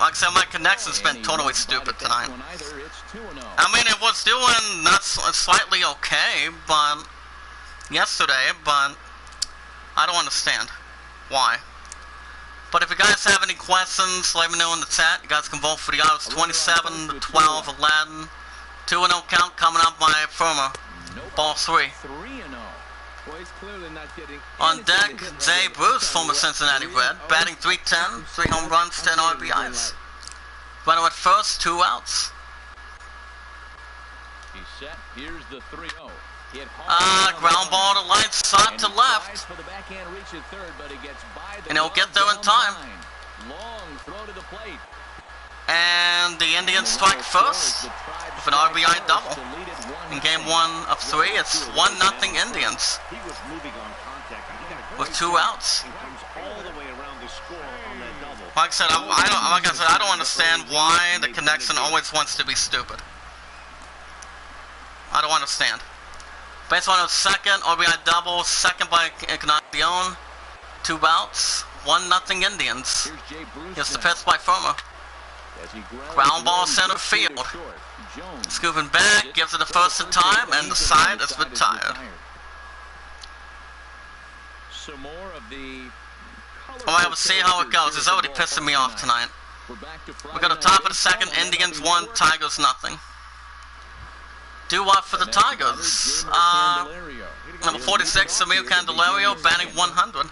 like I said, my connection's been totally stupid tonight. I mean, it was doing not slightly okay, but yesterday, but I don't understand why. But if you guys have any questions, let me know in the chat. You guys can vote for the odds 27, 12, 11, 2-0 count coming up by Firma. Ball 3. On deck, Jay Bruce, former Cincinnati Red, batting .310, 3 home runs, 10 RBIs. Runner at first, 2 outs. He's set. Here's the 3-0. Ground ball to right, side to left. And he'll get there in time. And the Indians strike first with an RBI double. In game 1 of 3, it's 1-0 Indians with 2 outs. Like I said, I don't understand why the connection always wants to be stupid. I don't understand. Base runner second, RBI double, second by Iamacreator. 2 outs, 1-0 Indians. Here's the pitch by Firma. Ground ball center field. Scooping back, gives it the first in time, and the side is retired. Alright, we'll see how it goes. It's already pissing me off tonight. We got the top of the second, Indians 1, Tigers nothing. Do what for the Tigers? Number 46, Samir Candelario, batting 100.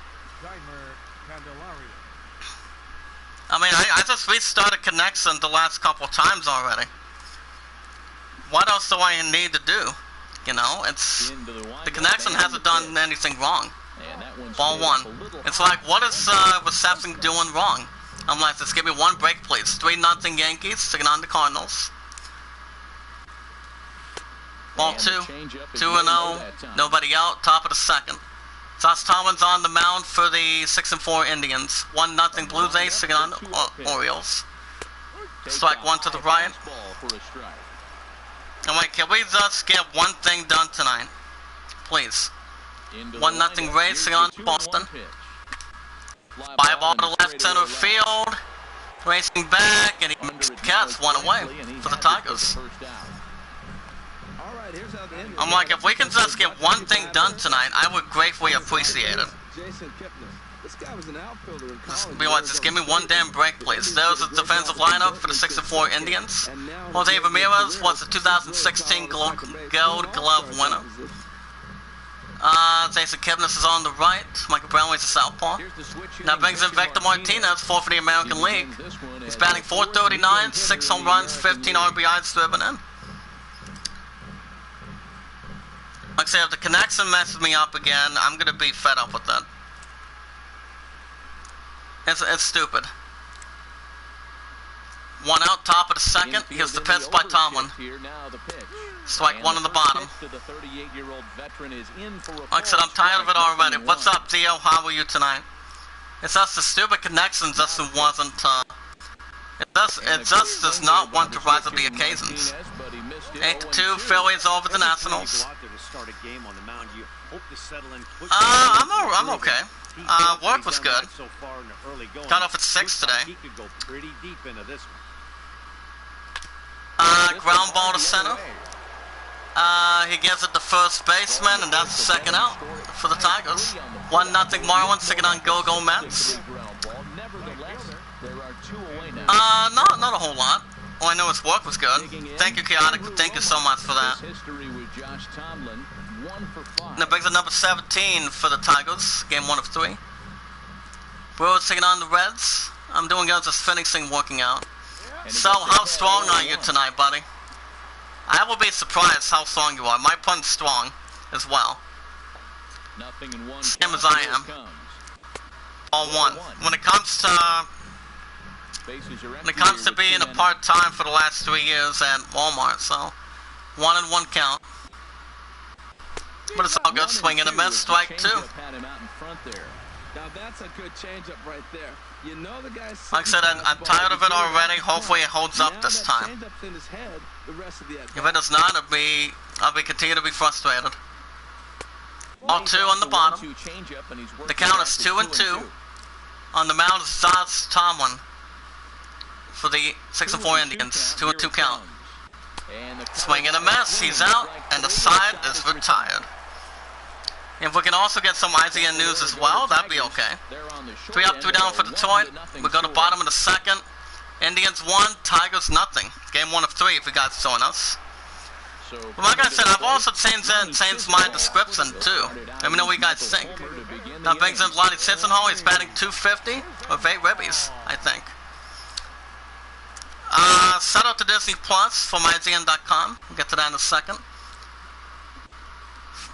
I mean, I just restarted connection the last couple times already. What else do I need to do? You know, it's the connection hasn't done anything wrong. Ball 1. It's like, what is reception doing wrong? I'm like, just give me one break, please. 3-0 Yankees taking on the Cardinals. Ball 2. 2-0. Nobody out. Top of the second. Josh Tomlin's on the mound for the 6-4 Indians. 1-0 Blue Jays taking on the Orioles. Strike 1 to the right. I'm like, can we just get one thing done tonight? Please. 1-0 Rays taking on Boston. Fly ball to left center field. Racing back, and he makes the catch 1 away for the Tigers. I'm like, if we can just get one thing done tonight, I would gratefully appreciate it. Just give me one damn break, please. There's a defensive lineup for the 6-4 Indians. Jose Ramirez was the 2016 Gold Glove winner. Jason Kipnis is on the right. Michael Brownlee's a southpaw. Now brings in Victor Martinez, 4 for the American League. He's batting .439, 6 home runs, 15 RBIs driven in. Like I say, if the connection messes me up again, I'm gonna be fed up with that. It's stupid. 1 out, top of the second. Here's the pitch by Tomlin. Strike 1 on the bottom. Like I said, I'm tired of it already. What's up, Theo? How are you tonight? It's just the stupid connection just wasn't, it just does not want to rise to the occasions. 8-2, Phillies over the Nationals. I'm okay. Work was good. Got off at 6 today. Ground ball to center. He gives it to first baseman, and that's the second out for the Tigers. 1-0 Marlins taking on Go-Go Mets. Not a whole lot. All I know is work was good. Thank you, Chaotic. Thank you so much for that. And that brings up number 17 for the Tigers. Game 1 of 3. Brewers taking on the Reds. I'm doing good, just finishing working out. So, how strong are you tonight, buddy? I will be surprised how strong you are. My pun's strong as well. Same as I am. Ball 1. When it comes to being a part-time for the last 3 years at Walmart, so 1-1 count. But it's all good. Swing and a miss. Strike 2. Now that's a good changeup right there. You know the guy's like I said, I'm tired of it already. Hopefully it holds up this time. If it does not, I'll be continue to be frustrated. Ball 2 on the bottom. The count is 2-2. On the mound is Josh Tomlin. for the 6-4 Indians. 2-2 count. Swing and a miss. He's out, and the side is retired. If we can also get some IZN news as well, that'd be okay. 3 up, 3 down for Detroit. We go to bottom of the second. Indians 1, Tigers nothing. Game 1 of 3 if you guys join us. Well, like I said, I've also changed my description too. Let me know what you guys think. That brings in Lottie Sitzenhall. He's batting 250 with 8 ribbies, I think. Shout out to Disney Plus from IGN.com. We'll get to that in a second.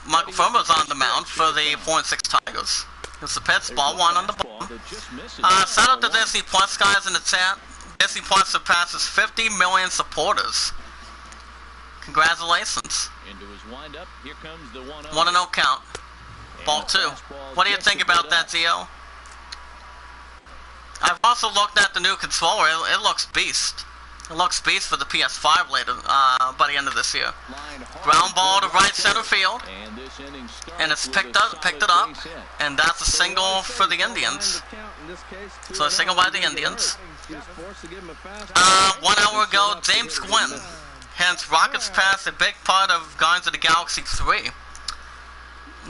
Michael Furman's on the mound for the 4-6 Tigers. It's the Pets, ball 1 on the ball. Shout out to Disney Plus guys in the chat. Disney Plus surpasses 50 million supporters. Congratulations. 1-0 count. Ball 2. What do you think about that, Zio? I've also looked at the new controller. It looks beast. It looks beast for the PS5 later, by the end of this year. Ground ball to right center field, and it's picked it up, and that's a single for the Indians. So a single by the Indians. 1 hour ago, James Gwynn. Hence, Rockets passed a big part of Guardians of the Galaxy 3.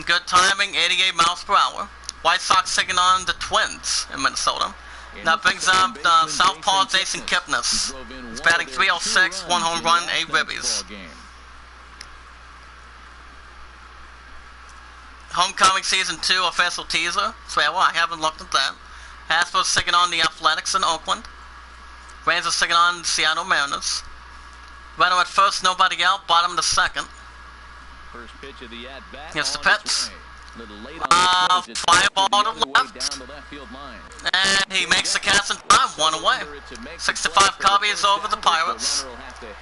Good timing, 88 miles per hour. White Sox taking on the Twins in Minnesota. That brings up Southpaw Jason Kipnis. He's batting 306, 1 home run, 8 ribbies. Homecoming Season 2 official teaser. So, well, I haven't looked at that. Astros taking on the Athletics in Oakland. Rangers taking on the Seattle Mariners. Runner at first, nobody out, bottom of the second. Here's the Pets. Fly ball to left. And he makes the catch in time, 1 away. 65 Cubbies over the Pirates.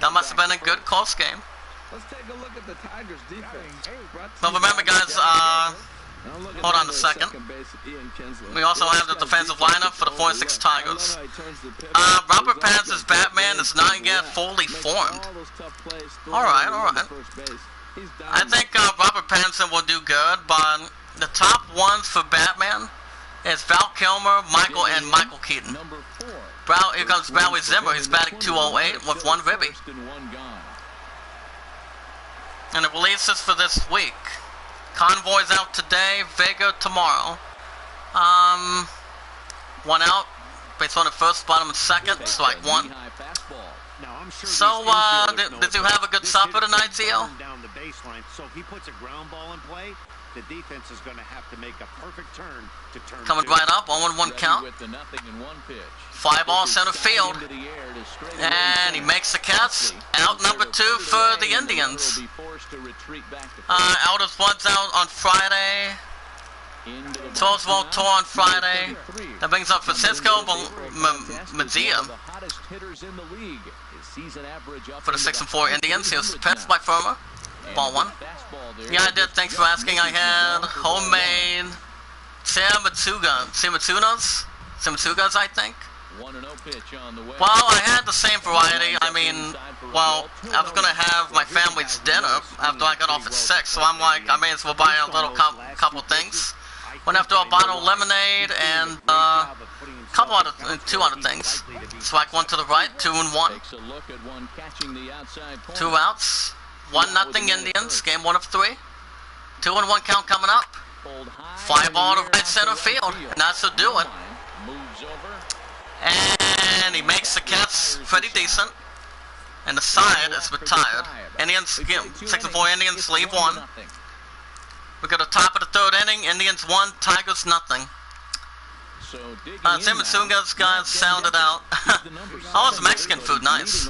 That must have been a good close game. Let's take a look at the Tigers defense. But remember guys, hold on a second. We also have the defensive lineup for the 4-6 Tigers. Robert Pattinson's Batman is not yet fully formed. Alright. I think Robert Pattinson will do good, but the top ones for Batman is Val Kilmer, Michael Keaton. Here comes Bradley Zimmer. He's batting 208 with 1 ribby. And the releases for this week. Convoy's out today, Vega tomorrow. 1 out, base runner first, bottom of second, strike 1. So, did you have a good supper tonight, Zio? So if he puts a ground ball in play, the defense is going to have to make a perfect turn to turn. Coming right up, 0-1 count. Fly ball center field. And he makes the catch. Out number 2 for the Indians. Aldous Blood's out on Friday. Torresville tore on Friday. That brings up Francisco Medea for the 6-4 Indians. Here's the Pets by Firma. Ball 1. Yeah, I did. Thanks for asking. I had homemade Simatunas, I think. Well, I had the same variety. I mean, well, I was gonna have my family's dinner after I got off at 6, so I'm like, I may as well buy a little couple things. Went after a bottle of lemonade and two other things. Strike 1 to the right, 2-1. 2 outs. 1-0 Indians, game 1 of 3. 2-1 count coming up. Fly ball to right center field, and that's to do it. And he makes the catch pretty decent. And the side is retired. Indians, 6-4 Indians leave 1. We go to top of the 3rd inning. Indians 1, Tigers nothing. Tim Matsunga's guys sounded out. Oh, it's Mexican food, nice.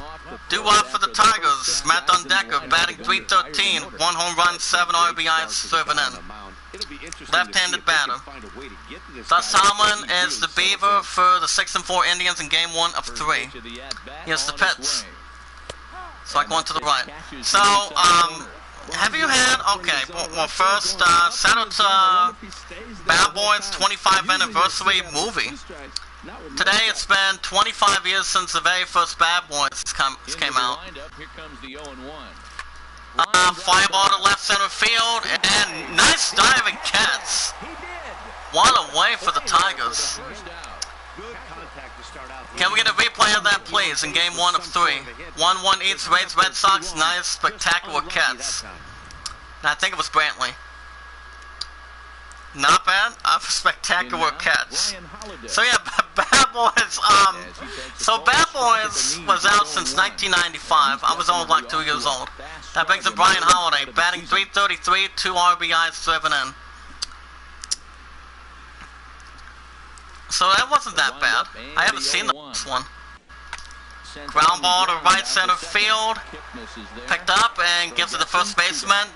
Doo-wop for the Tigers. Matt Dundecker batting .313, 1 home run, 7 RBIs serving in. Left-handed batter. Thus Tomlin is the Beaver for the 6-4 Indians in game 1 of 3. Here's the Pets. So I go on to the right. So, have you had, okay, well first, shout out to Bad Boys 25th anniversary movie. Today it's been 25 years since the very first Bad Boys came out. Fly ball to left center field, and nice diving catch. What a way for the Tigers. Can we get a replay of that, please, in game 1 of 3? 1-1 East, Rays, Red Sox, nice, spectacular catch. I think it was Brantley. Not bad. Spectacular catch. So yeah, Bad Boys. So Bad Boys was out since 1995. I was only like 2 years old. That brings in Brian Holiday, batting .333, 2 RBIs driven in. So that wasn't that bad. I haven't seen the first one. Ground ball to right center field. Picked up and gives it to first baseman.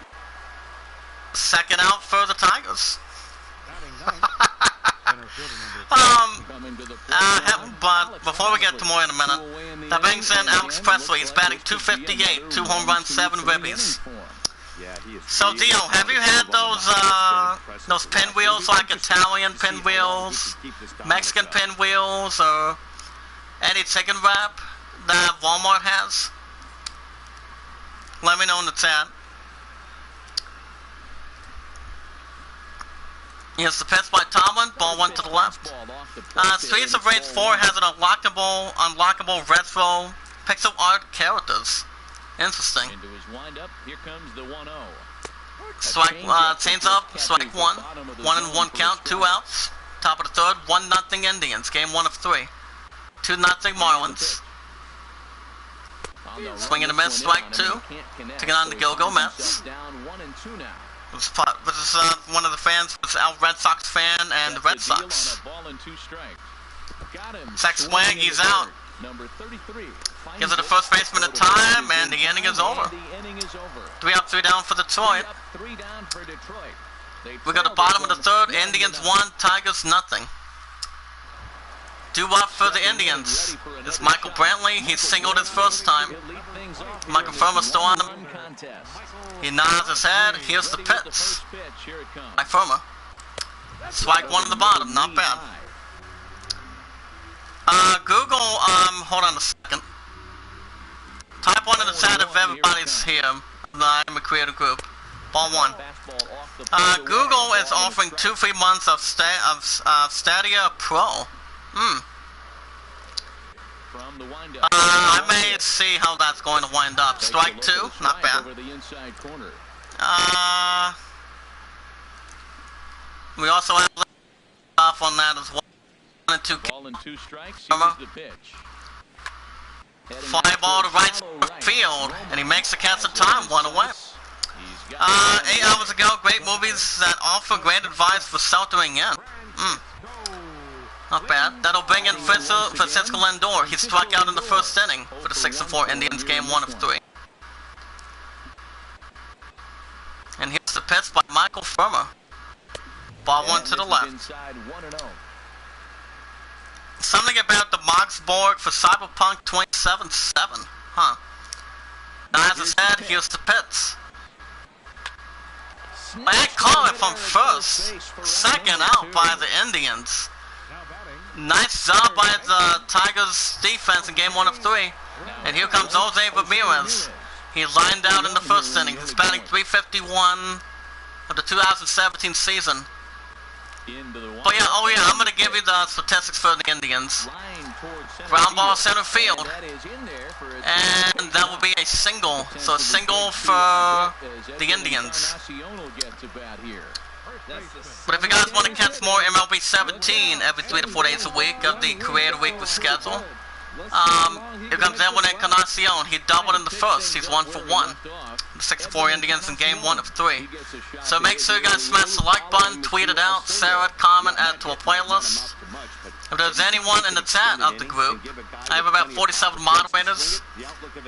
Second out for the Tigers. But before we get to more in a minute, that brings in Alex Presley. He's batting .258, 2 home runs, 7 ribbies. So Dio, have you had those pinwheels, like Italian pinwheels, Mexican pinwheels, or any chicken wrap that Walmart has? Let me know in the chat. Here's the pitch by Tomlin, ball 1 to the left. Streets of Rage 4 has an unlockable retro pixel art characters. Interesting. Into his windup, here comes the 1-0. Strike, change up, strike 1. 1-1 count, 2 outs. Top of the third, 1-0 Indians, game 1 of 3. 2-0 Marlins. Swing and a miss, strike 2. Taking on the Go-Go Mets. This is one of the fans, was a Red Sox fan and the Red Sox. Second swing, he's out. Gives it to first baseman a time, and the inning is over. 3 up, 3 down for Detroit. We go to bottom of the third, Indians 1, Tigers nothing. Due up for the Indians. It's Michael Brantley, he singled his first time. Michael Firma still on him. He nods his head, here's the pitch. By Firma. Strike 1 in the bottom, not bad. Google, hold on a second. Type 1 in the chat if everybody's here. The Iamacreator group. Ball 1. Google is offering 2 free months of Stadia Pro. I may see how that's going to wind up. Strike 2, not bad. We also have off on that as well. 1 and 2 strikes. Fly ball to right field, and he makes the catch in time, 1 away. 8 hours ago, great movies that offer great advice for sheltering in. Not bad. That'll bring in Francisco Lindor. He struck out in the first inning for the 6-4 Indians, game 1 of 3. And here's the pitch by Michael Firma. Ball 1 to the left. Something about the Moxborg for Cyberpunk 2077. Now, as I said, here's the pitch. I call it from first. Second out by the Indians. Nice job by the Tigers defense in game 1 of 3. And here comes Jose Ramirez. He lined out in the first inning. He's batting .351 of the 2017 season. Oh yeah, I'm going to give you the statistics for the Indians. Ground ball center field. And that will be a single. So a single for the Indians. But if you guys want to catch more MLB 17 every 3 to 4 days a week of the Creator Weekly schedule, here comes Edwin Encarnacion. He doubled in the first. He's 1 for 1. The 6-4 Indians in game 1 of 3. So make sure you guys smash the like button, tweet it out, share it, comment, add it to a playlist. If there's anyone in the chat of the group, I have about 47 moderators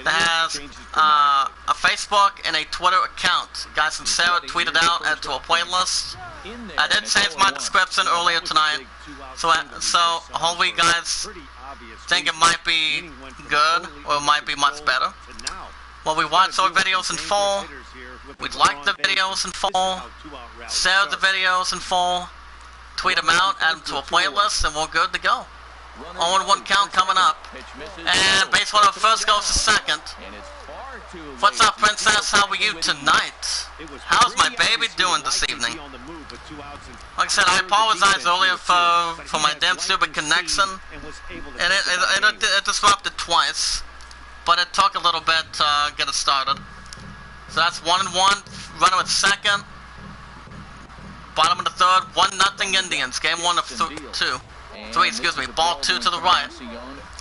that has a Facebook and a Twitter account. You guys can share it, tweet it out, add it to a playlist. I did change my description earlier tonight, so hopefully you guys think it might be good or it might be much better. Well, we watch our videos in full, we like the videos in full, share the videos in full, tweet them out, add them to a playlist, and we're good to go. 0-1 count coming up. And base runner first goes to second. What's up, Princess? How are you tonight? How's my baby doing this evening? Like I said, I apologize earlier for my damn stupid connection, and it disrupted twice, but it took a little bit to get it started. So that's 1-1, runner at second, bottom of the third, 1-0 Indians, game 1 of 3, excuse me, ball 2 to the right.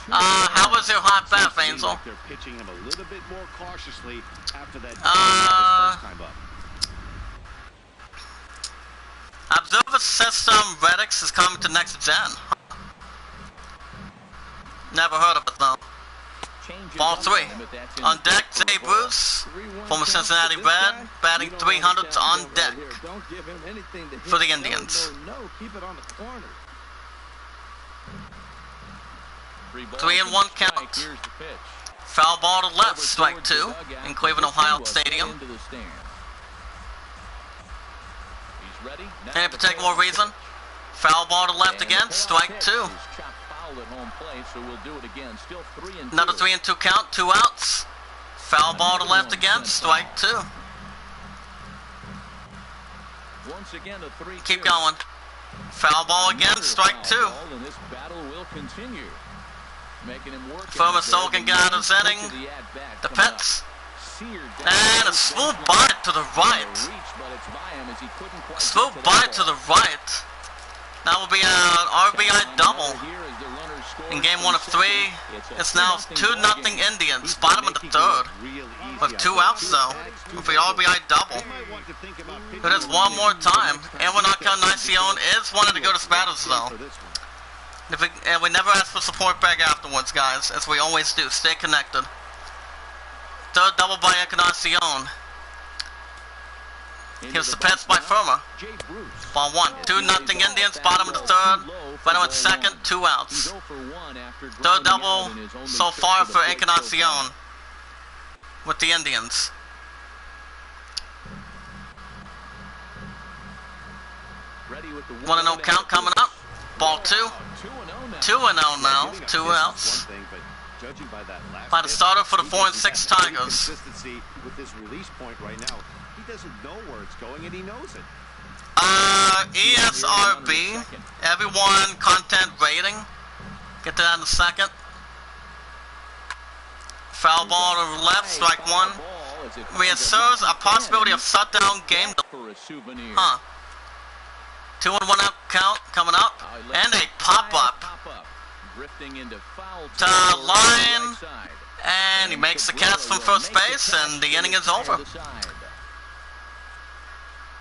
How was your hot bath, Angel? They're pitching him a little bit more cautiously after that first time up. Observer system Redix is coming to next gen. Never heard of it though. Ball 3. On deck, Jay Bruce, former Cincinnati Red, batting 300 on deck for the Indians. 3-1 count. Foul ball to left, strike 2 in Cleveland, Ohio Stadium. Any particular reason? Foul ball to left again, strike 2. Another 3-2 count, 2 outs. Foul ball to left again, strike 2. Keep going. Foul ball again, strike 2. Firma Soul can get out of his inning. The Pets. And a smooth bite to the right. Smooth bite to the right. That will be an RBI double in game 1 of 3. It's now 2-0 Indians, bottom of the third. With 2 outs though, with the RBI double. It is one more time. And we're not counting Iamacreator is one of the greatest batters though. And we never ask for support back afterwards, guys, as we always do. Stay connected. Third double by Iamacreator. Here's the Pets by Firma. Ball 1. 2-0 Indians, bottom of the third. Runner at second, 2 outs. Third double so far for Iamacreator with the Indians. One 1-0 count coming up. Ball 2. 2-0 now. 2 outs. By the starter for the 4-6 Tigers. With his release point right now, he doesn't know where it's going, and he knows it. ESRB, everyone content rating. Get to that in a second. Foul ball to the left, strike 1. Reassures a possibility of shutdown game. 2-1 up count coming up, and a pop-up to line, and he makes the catch from first base, and the inning is over.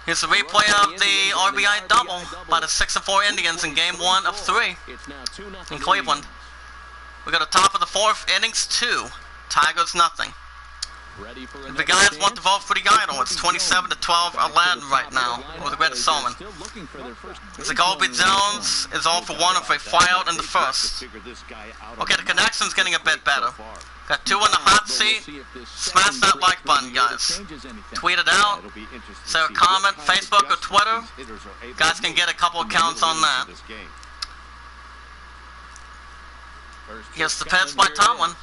Here's the replay of the RBI double by the 6-4 Indians in game 1 of 3 in Cleveland. We got a top of the 4th, innings 2, Tigers nothing. If the guys want to vote for the idol, it's 27-12 Aladdin right now, with the Red Solomon. Jacoby Jones is all for 1 of a fly out in the first. Okay, the connection's getting a bit better. Got 2 in the hot seat. Smash that like button, guys. Tweet it out. Say a comment, Facebook or Twitter. Guys can get a couple accounts on that. Here's the Pets by Tomlin.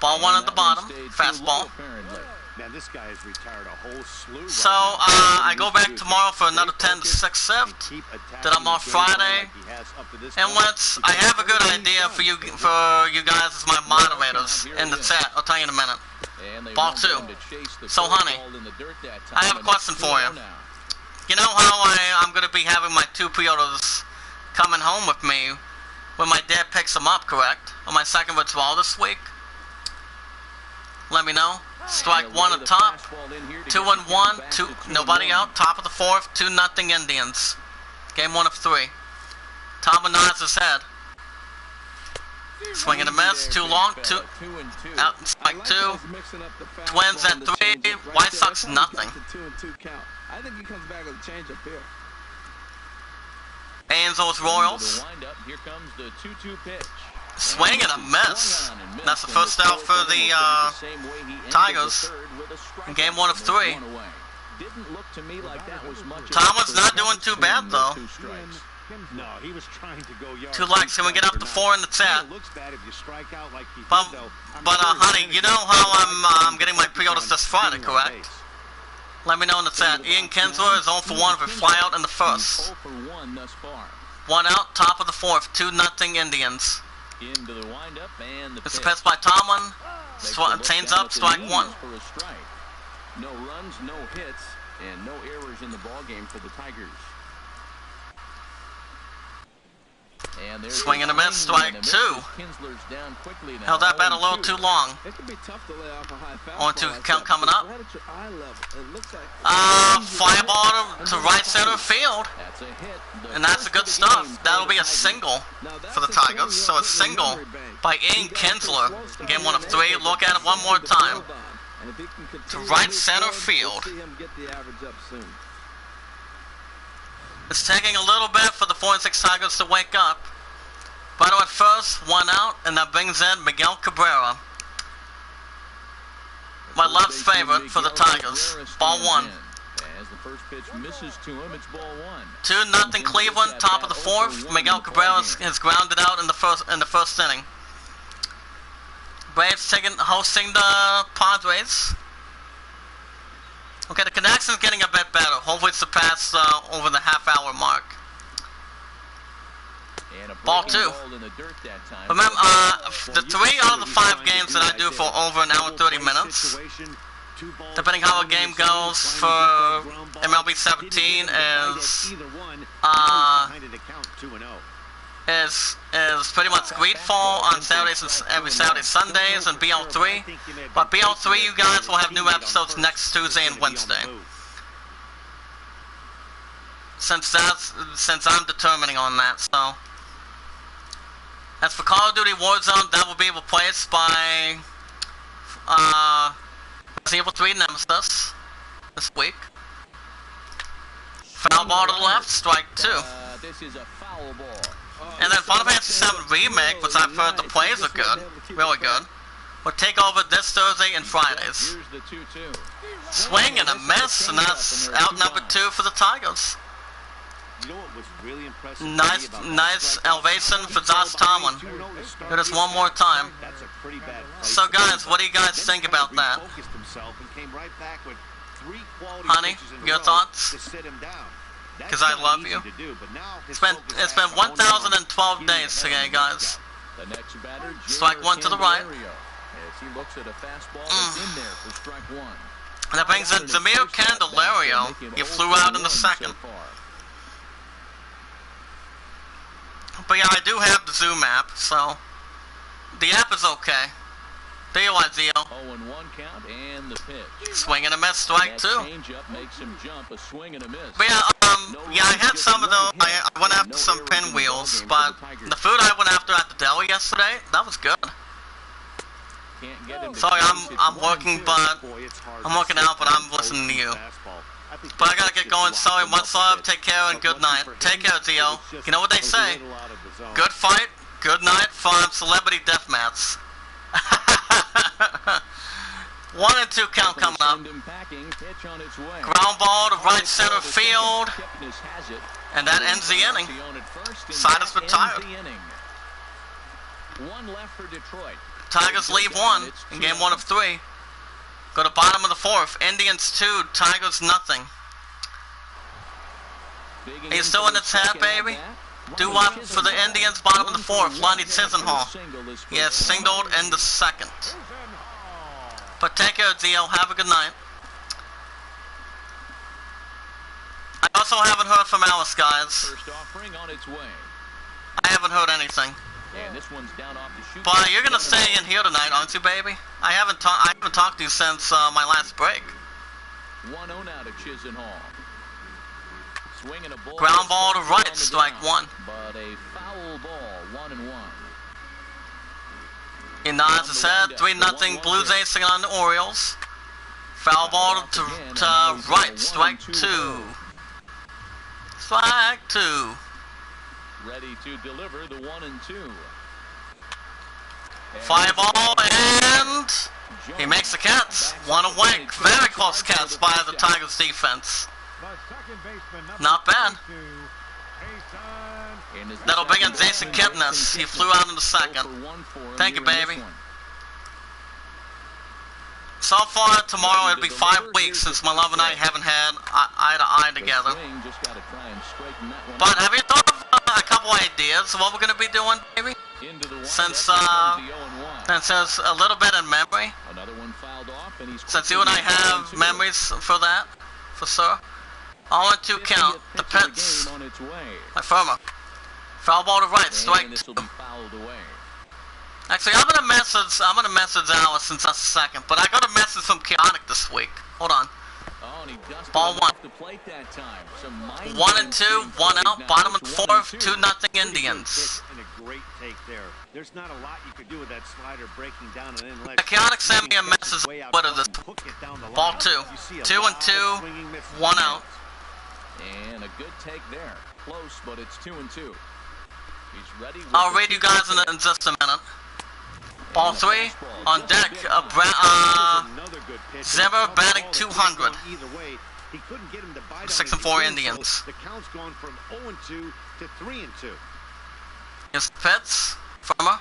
Ball 1 at the bottom, fastball. Man, this guy has retired a whole slew. So, I go back tomorrow for another 10 to 6 shift. Then I'm off Friday. And once I have a good idea for you guys as my moderators in the chat, I'll tell you in a minute. Ball 2. So, honey, I have a question for you. You know how I'm going to be having my 2 pre-orders coming home with me when my dad picks them up, correct? On my second withdrawal this week? Let me know. Strike 1 at top. 2-1, nobody out. Top of the 4th, 2-0 Indians. Game 1 of 3. Tom nods his head. Swing and a miss. Too long. 2 out. Strike 2. Twins at 3. White Sox nothing. I think he comes back with a changeup here. Angels Royals. Here comes the 2-2 pitch. Swing and a miss. That's the first out for the Tigers in game 1 of 3. Tomlin's not doing too bad though. No, he was trying to go yard. 2 legs. Can we get up to 4 in the chat? But honey, you know how I'm getting my pre-orders this Friday, correct? Let me know in the chat. Ian Kinsler is 0 for 1 with a flyout in the first. 0 for 1 thus far. 1 out, top of the fourth, 2-0 Indians. Into the windup and the It's a pitch. pitch by Tomlin. Makes a look Chains down up, at the strike knees 1. for a strike. No runs, no hits, and no errors in the ballgame for the Tigers. And there's Swing and a miss, strike and a miss 2. as Kinsler's down quickly now. Held that bat a 0-2. little too long. It can be tough to lay off a high foul. 1-2 count coming up. Right at your eye level. It looks like Fly ball to right center field. That's a hit. And that's the good stuff. That'll be a single for the Tigers. So a single by Ian Kinsler in game 1 of 3. Look at it one more time. To right center field. It's taking a little bit for the 4-6 Tigers to wake up. But at first, 1 out, and that brings in Miguel Cabrera. My love's favorite for the Tigers. Ball 1. As the first pitch misses to him, it's ball 1. 2-0 Cleveland, top of the fourth. Miguel Cabrera has grounded out in the first inning. Braves hosting the Padres. Okay, the connection's getting a bit better. Hopefully surpass over the half-hour mark. Ball 2. Remember, the 3 out of the 5 games that I do for over an hour 30 minutes, depending how a game goes for MLB 17, is pretty much Greedfall on Saturdays and every Saturday, Sundays, and BL3. But BL3, you guys will have new episodes next Tuesday and Wednesday. Since I'm determining on that, so. As for Call of Duty Warzone, that will be replaced by Resident Evil 3 Nemesis this week. Foul ball to the left, strike 2. This is a foul ball. And then Final Fantasy VII Remake, which I've heard the plays are good, really good, will take over this Thursday and Fridays. Here's the 2-2. Swing and a miss, and that's out number 2 for the Tigers. You know what was really impressive? Nice elevation for Josh Tomlin. Do this one more time. That's a pretty bad play. So guys, what do you guys think about that? Honey, your thoughts? Because I love you. It's been 1,012 days today, guys. The next batter, Strike 1 to the right. As he looks at a fastball that's in there for strike 1. And that brings in Zamir Candelario. He flew out in the second. But yeah, I do have the Zoom app, so the app is okay. There you are, Zio. 0-1 count and the pitch. Swing and a miss, strike 2. Changeup makes him jump, a swing and a miss. But yeah, I had some of those. I went after some pinwheels, but the food I went after at the deli yesterday, that was good. Can't get him to Sorry, I'm working, but I'm working out, but I'm listening to you. But I gotta get going. Sorry, much love. Take care and good night. Take care, Zio. You know what they say? Good fight, good night from Celebrity Deathmatch. 1 and 2 count coming up. Ground ball to right center field. And that ends the inning. Side is retired. 1 left for Detroit. Tigers leave 1 in game 1 of 3. Go to bottom of the 4th. Indians 2, Tigers nothing. Are you still in the tab, baby? Do up for the Indians, bottom of the 4th. Lonnie Chisenhall. He has singled in the second. But take care, Zio. Have a good night. I also haven't heard from Alice, guys. First offering on its way. I haven't heard anything. And this one's down off the shoot. But you're gonna stay in here tonight, aren't you, baby? I haven't talked to you since my last break. 1-0 now to Chisenhall. Swinging a ball. Ground ball to right, strike 1. But a foul ball, 1-1. He nods his head. 3-0 Blue Jays taking on the Orioles. Foul ball to right, strike 2. Strike 2. Ready to deliver the 1-2. Fly ball, and he makes the catch. 1 away. Very close catch by the Tigers defense. Not bad. That'll bring in Jason Kipnis. He flew out in the second. Thank you, baby. so far tomorrow it'll be 5 weeks since my love and I haven't had eye to eye together. But have you thought of a couple ideas of what we're gonna be doing, baby? Since there's a little bit in memory. Since you and I have memories for that, for sure. I want to count the pits. My firmer. Foul ball to right, strike 2. Actually, I'm gonna message Alice since that's the second, but I got a message from Chaotic this week. Hold on. Ball 1. 1 and 2, 1 out, bottom and 4th, 2-0 Indians. Great take there. There's not a lot you could do with that slider breaking down an inlet. Chaotic sent me a message what is this? Ball 2. 2 and 2, 1 out. And a good take there. Close, but it's 2 and 2. He's ready. I'll read you guys in just a minute. Ball 3 on deck. Zimmer batting 200. 6 and 4 Indians. The count's gone from 0 and 2 to 3 and 2. Here's the Pitts. Firmer.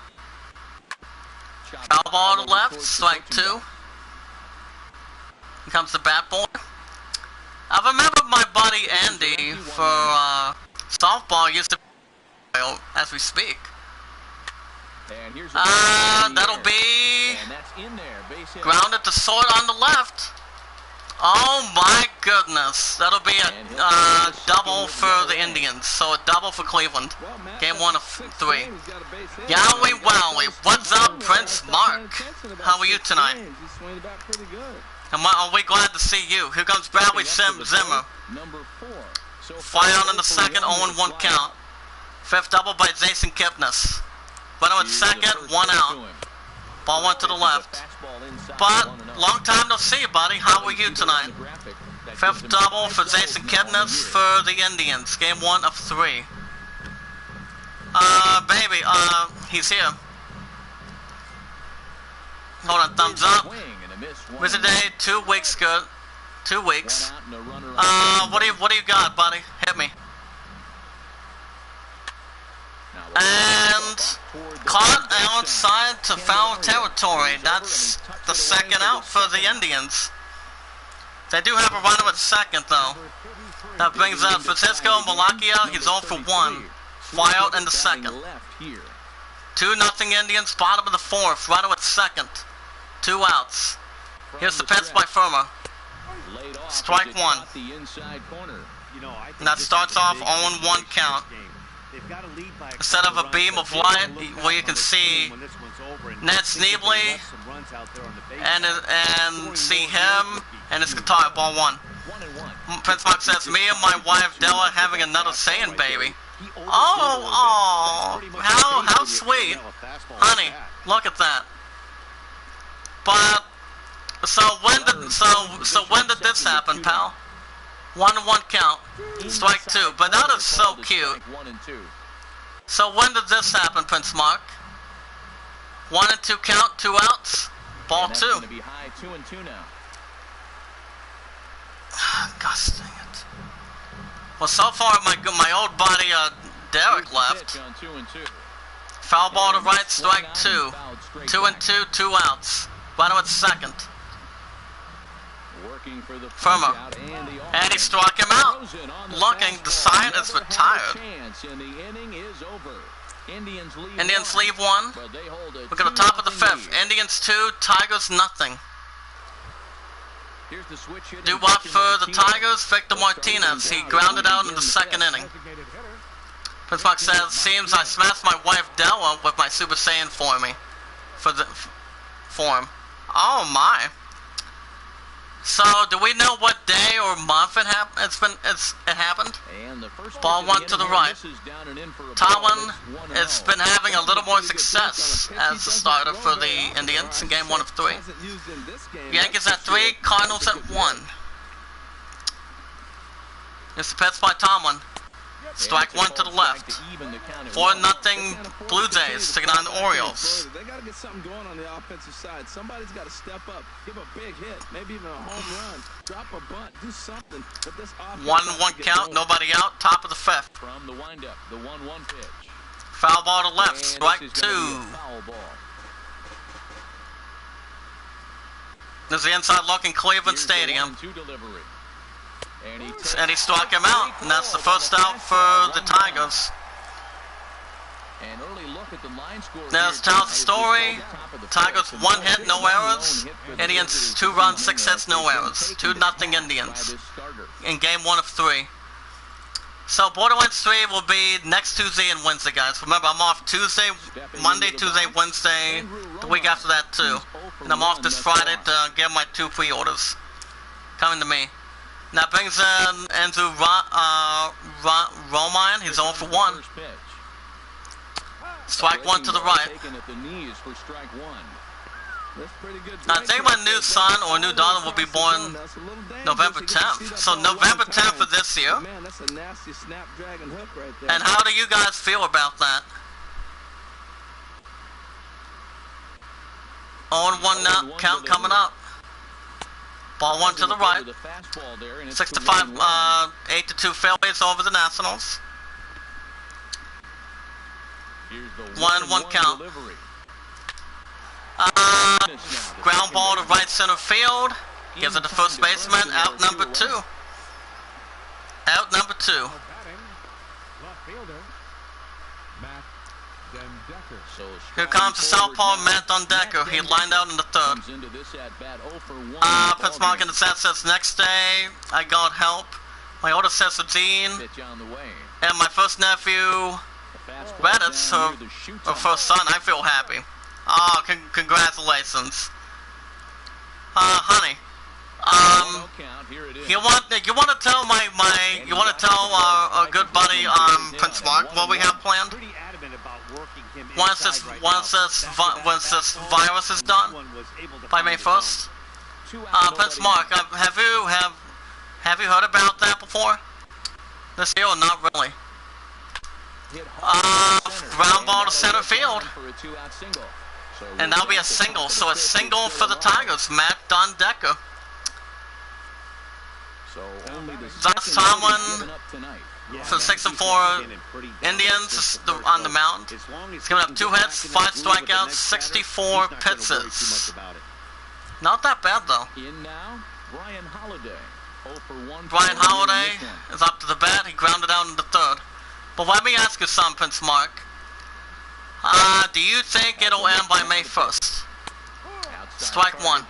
Foul ball to left. Strike 2. Here comes the bat boy. I remember my buddy Andy for softball used to as we speak. That'll be grounded to short on the left. Oh my goodness. That'll be a double for the Indians. So a double for Cleveland. Game 1 of 3. Yowie Wowie. What's up, Prince Mark? How are you tonight? Are we glad to see you? Here comes Bradley Zimmer. Fly out in the second, 0-1 count. 5th double by Jason Kipnis. Runner at second, 1 out. Ball 1 to the left. But, long time no see, buddy. How are you tonight? 5th double for Jason Kipnis for the Indians. Game 1 of 3. Baby, he's here. Hold on, thumbs up. Visit day, 2 weeks good. 2 weeks. What do you got, buddy? Hit me. And caught outside to foul territory. That's the second out for the Indians. They do have a runner at second, though. That brings up Francisco Malakia. He's 0 for 1. Fly out in the second. 2-0 Indians, bottom of the 4th. Runner at second. 2 outs. Here's the pitch by Firmer. Strike 1. And that starts off 0-1 count. Instead of a beam of light where you can see Ned Sneebly and see him and his guitar. Ball 1. Prince Mark says, me and my wife Della having another Saiyan baby. Oh, how sweet. Honey, look at that. But so when did this happen, pal? 1-1 count. Strike 2. But that is so cute. So when did this happen, Prince Mark? 1 and 2 count, 2 outs. Ball 2. Gosh dang it. Well, so far my old buddy Derek left. Foul ball to right, strike 2. 2 and 2, 2 outs. Runner at second. Firmer. And he struck him out. Looking, the sign is retired. Indians leave 1. Look at the top of the 5th. Indians 2, Tigers nothing. Due up for the Tigers, Victor Martinez. He grounded out in the second inning. Prince Mark says, seems I smashed my wife Della with my Super Saiyan form. Oh my. So, do we know what day or month it happened? It happened. Ball 1 to the right. Tomlin has been having a little more success as the starter for the Indians in Game 1 of 3. Yankees at 3, Cardinals at 1. It's the pitch by Tomlin. Strike 1 to the left. 4-0 Blue Jays taking on the Orioles. They got to get something going on the offensive side. Somebody's got to step up, give a big hit, maybe even a home run, drop a bunt, do something. But this 1-1 count, nobody out, top of the 5th. From the windup, the 1-1 pitch. Foul ball to left, strike 2. There's the inside look in Cleveland Stadium. And he struck him out, and that's the first out for the Tigers. There's Tow's story. Tigers 1 hit, no errors. Indians 2 runs, 6 hits, no errors. 2-0 Indians in game 1 of 3. So Borderlands 3 will be next Tuesday and Wednesday, guys. Remember, I'm off Tuesday, Monday, Tuesday, Wednesday, the week after that too. And I'm off this Friday to get my 2 pre-orders coming to me. Now brings in Andrew Romine. He's 0 for 1. Strike 1 to the right. I think my new son or new daughter will be born November 10th. So November 10th for this year. And how do you guys feel about that? 0-1 now, count coming up. Ball 1 to the right. 6-5, 8-2 fairways over the Nationals. 1-1 count. Ground ball to right center field. Gives it to first baseman. Out number 2. Out number 2. Here comes the southpaw Matt Dundecker. He lined out in the 3rd. Prince Mark in the set says next day I got help. My older sister Jean and my first nephew Reddit's her first son. I feel happy. Oh, congratulations, honey. You want to tell our good buddy Prince Mark what we have planned? Once this virus is done by May 1st. Prince Mark, have you heard about that before? This year or not really? Ground ball to center field. And that'll be a single. So a single for the Tigers, Matt Dundecker. That's Tomlin for 6-4 Indians on the mound. He's giving up 2 hits, 5 strikeouts, 64 pitches. Not that bad though. Brian Holiday is up to the bat. He grounded out in the 3rd. But let me ask you something, Prince Mark. Do you think it'll end by May 1st? Strike 1.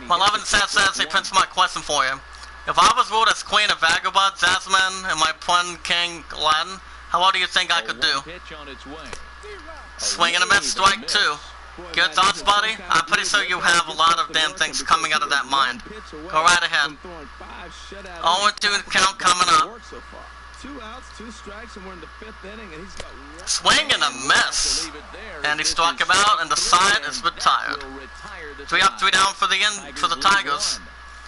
My 11 says, hey, Prince Mark, question for you. If I was ruled as Queen of Vagabond, Jasmine, and my Pun King Aladdin, how well do you think I could do? Swing and a miss, strike 2. Good thoughts, buddy? I'm pretty sure you have a lot of damn things coming out of that mind. Go right ahead. 0-2 count coming up. 2 outs, 2 strikes, and we're in the 5th inning, and he's got swing and a miss. And he struck him out, and the side is retired. 3 up, 3 down for the Tigers.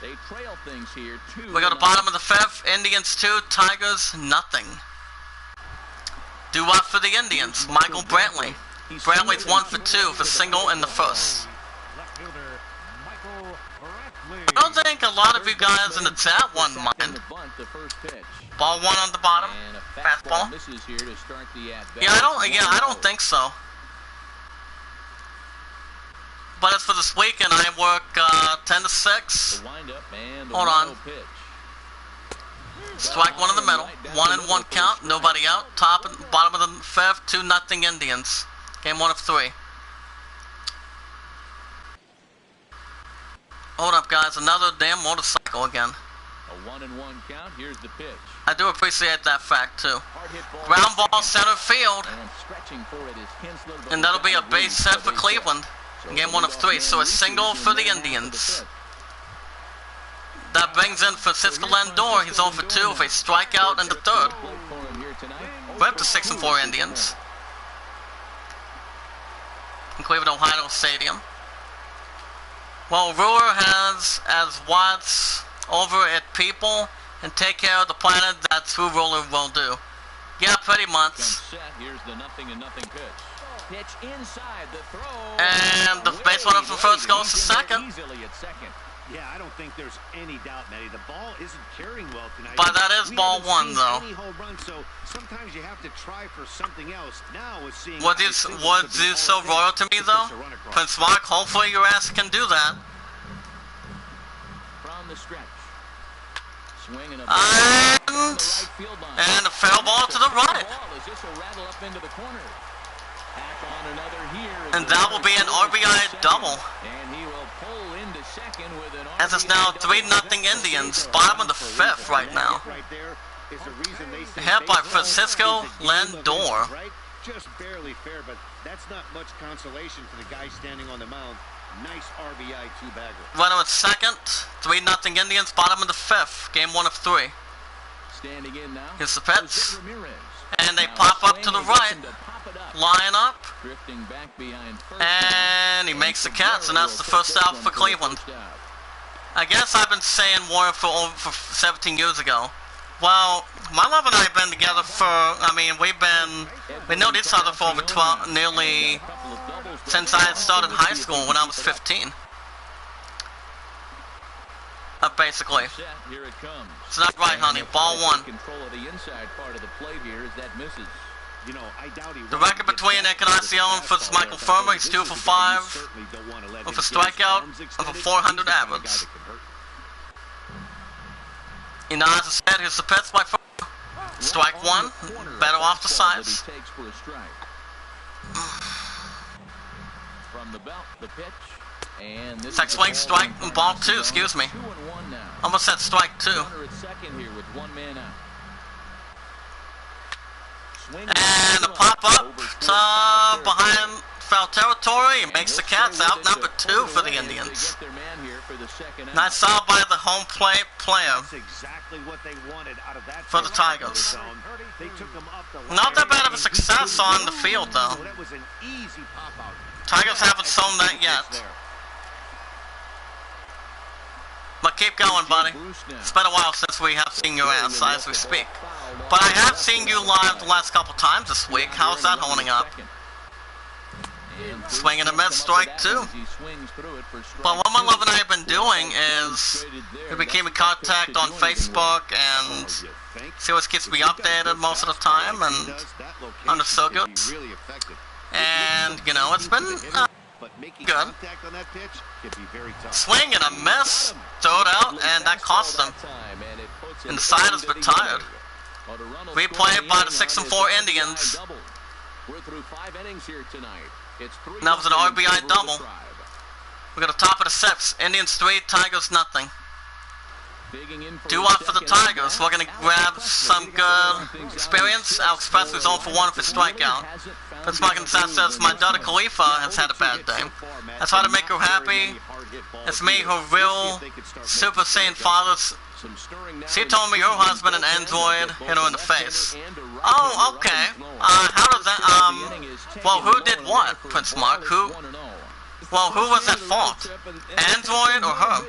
We go to bottom of the 5th. Indians 2, Tigers nothing. Due up for the Indians. Michael Brantley. Brantley's 1 for 2 for single in the 1st. I don't think a lot of you guys in the chat won't mind. Ball 1 on the bottom. Fastball. Yeah, I don't think so. But as for this weekend, I work 10 to 6. Hold on. Strike 1 in the middle. 1-1 count. Nobody out. Top and bottom of the 5th. 2-0 Indians. Game 1 of 3. Hold up, guys. Another damn motorcycle again. A 1-1 count. Here's the pitch. I do appreciate that fact too. Ground ball center field. And that'll be a base hit for Cleveland in game 1 of 3. So a single for the Indians. That brings in Francisco Lindor. He's 0 for 2 with a strikeout in the 3rd. We're up to 6-4 Indians in Cleveland, Ohio Stadium. Well, Brewer has as Watts over at People and take care of the planet. That's who Ruler will do. Yeah, pretty much. Here's the 0-0 pitch. Pitch inside the throw. And the base runner from first goes to second. Yeah, I don't think there's any doubt, Matty. The ball isn't carrying well tonight. But that is ball 1, though. So sometimes you have to try for something else. Now we're seeing. Was you so royal to me, though? Prince Mark, hopefully your ass can do that. stretch. Swinging a And a foul ball to the right. And that will be an RBI double. And he will pull into second with an As it's now 3-0 Indians, bottom of the fifth right now. Hit by Francisco Lindor. Just barely fair, but that's not much consolation for the guy standing on the mound. Nice RBI two-bagger. Runner at second, 3-0 Indians, bottom of the fifth, game 1 of 3. Standing in now. Here's the pitch, and they pop up to the right, line up, and he makes the catch, and that's the first out for Cleveland. I guess I've been saying Warren for 17 years ago. Well, my love and I have been together for, we know each other for over nearly since I had started high school when I was 15. Basically. It's not right, honey. Ball 1. The record between Encarnacion and Michael Firmer, he's 2 for 5 with a strikeout of a 400 average. He nods his head. Here's the pitch by Firmer. Strike 1. Better off the sides. From the belt, the pitch. Check swing, strike, and ball 2, excuse me. Almost said strike 2. And a pop-up to behind foul territory. He makes the catch, out number 2 for the Indians. Nice stop by the home plate player for the Tigers. Not that bad of a success on the field, though. Tigers haven't shown that yet. But keep going, buddy. It's been a while since we have seen your ass as we speak. But I have seen you live the last couple times this week. How's that holding up? Swing and a miss, strike 2. But what my love and I have been doing is we became in contact on Facebook and see what keeps me updated most of the time and under circuits. And, you know, it's been good. Swing and a miss, throw it out, and that cost them. And the side has been tired. Replayed by the 6-4 Indians. That was an RBI double. We got the top of the 6th. Indians 3, Tigers nothing. 2 out for the Tigers. We're going to grab some good experience. Alex Presley's 0 for 1 for strikeout. That's my concern says my daughter Khalifa has had a bad day. I try to make her happy. It's me, her real Super Saiyan father. She told me her husband, an android, hit her in the face. Oh, okay. How does that, well, who did what, Prince Mark? Who? Well, who was at fault? Android or her?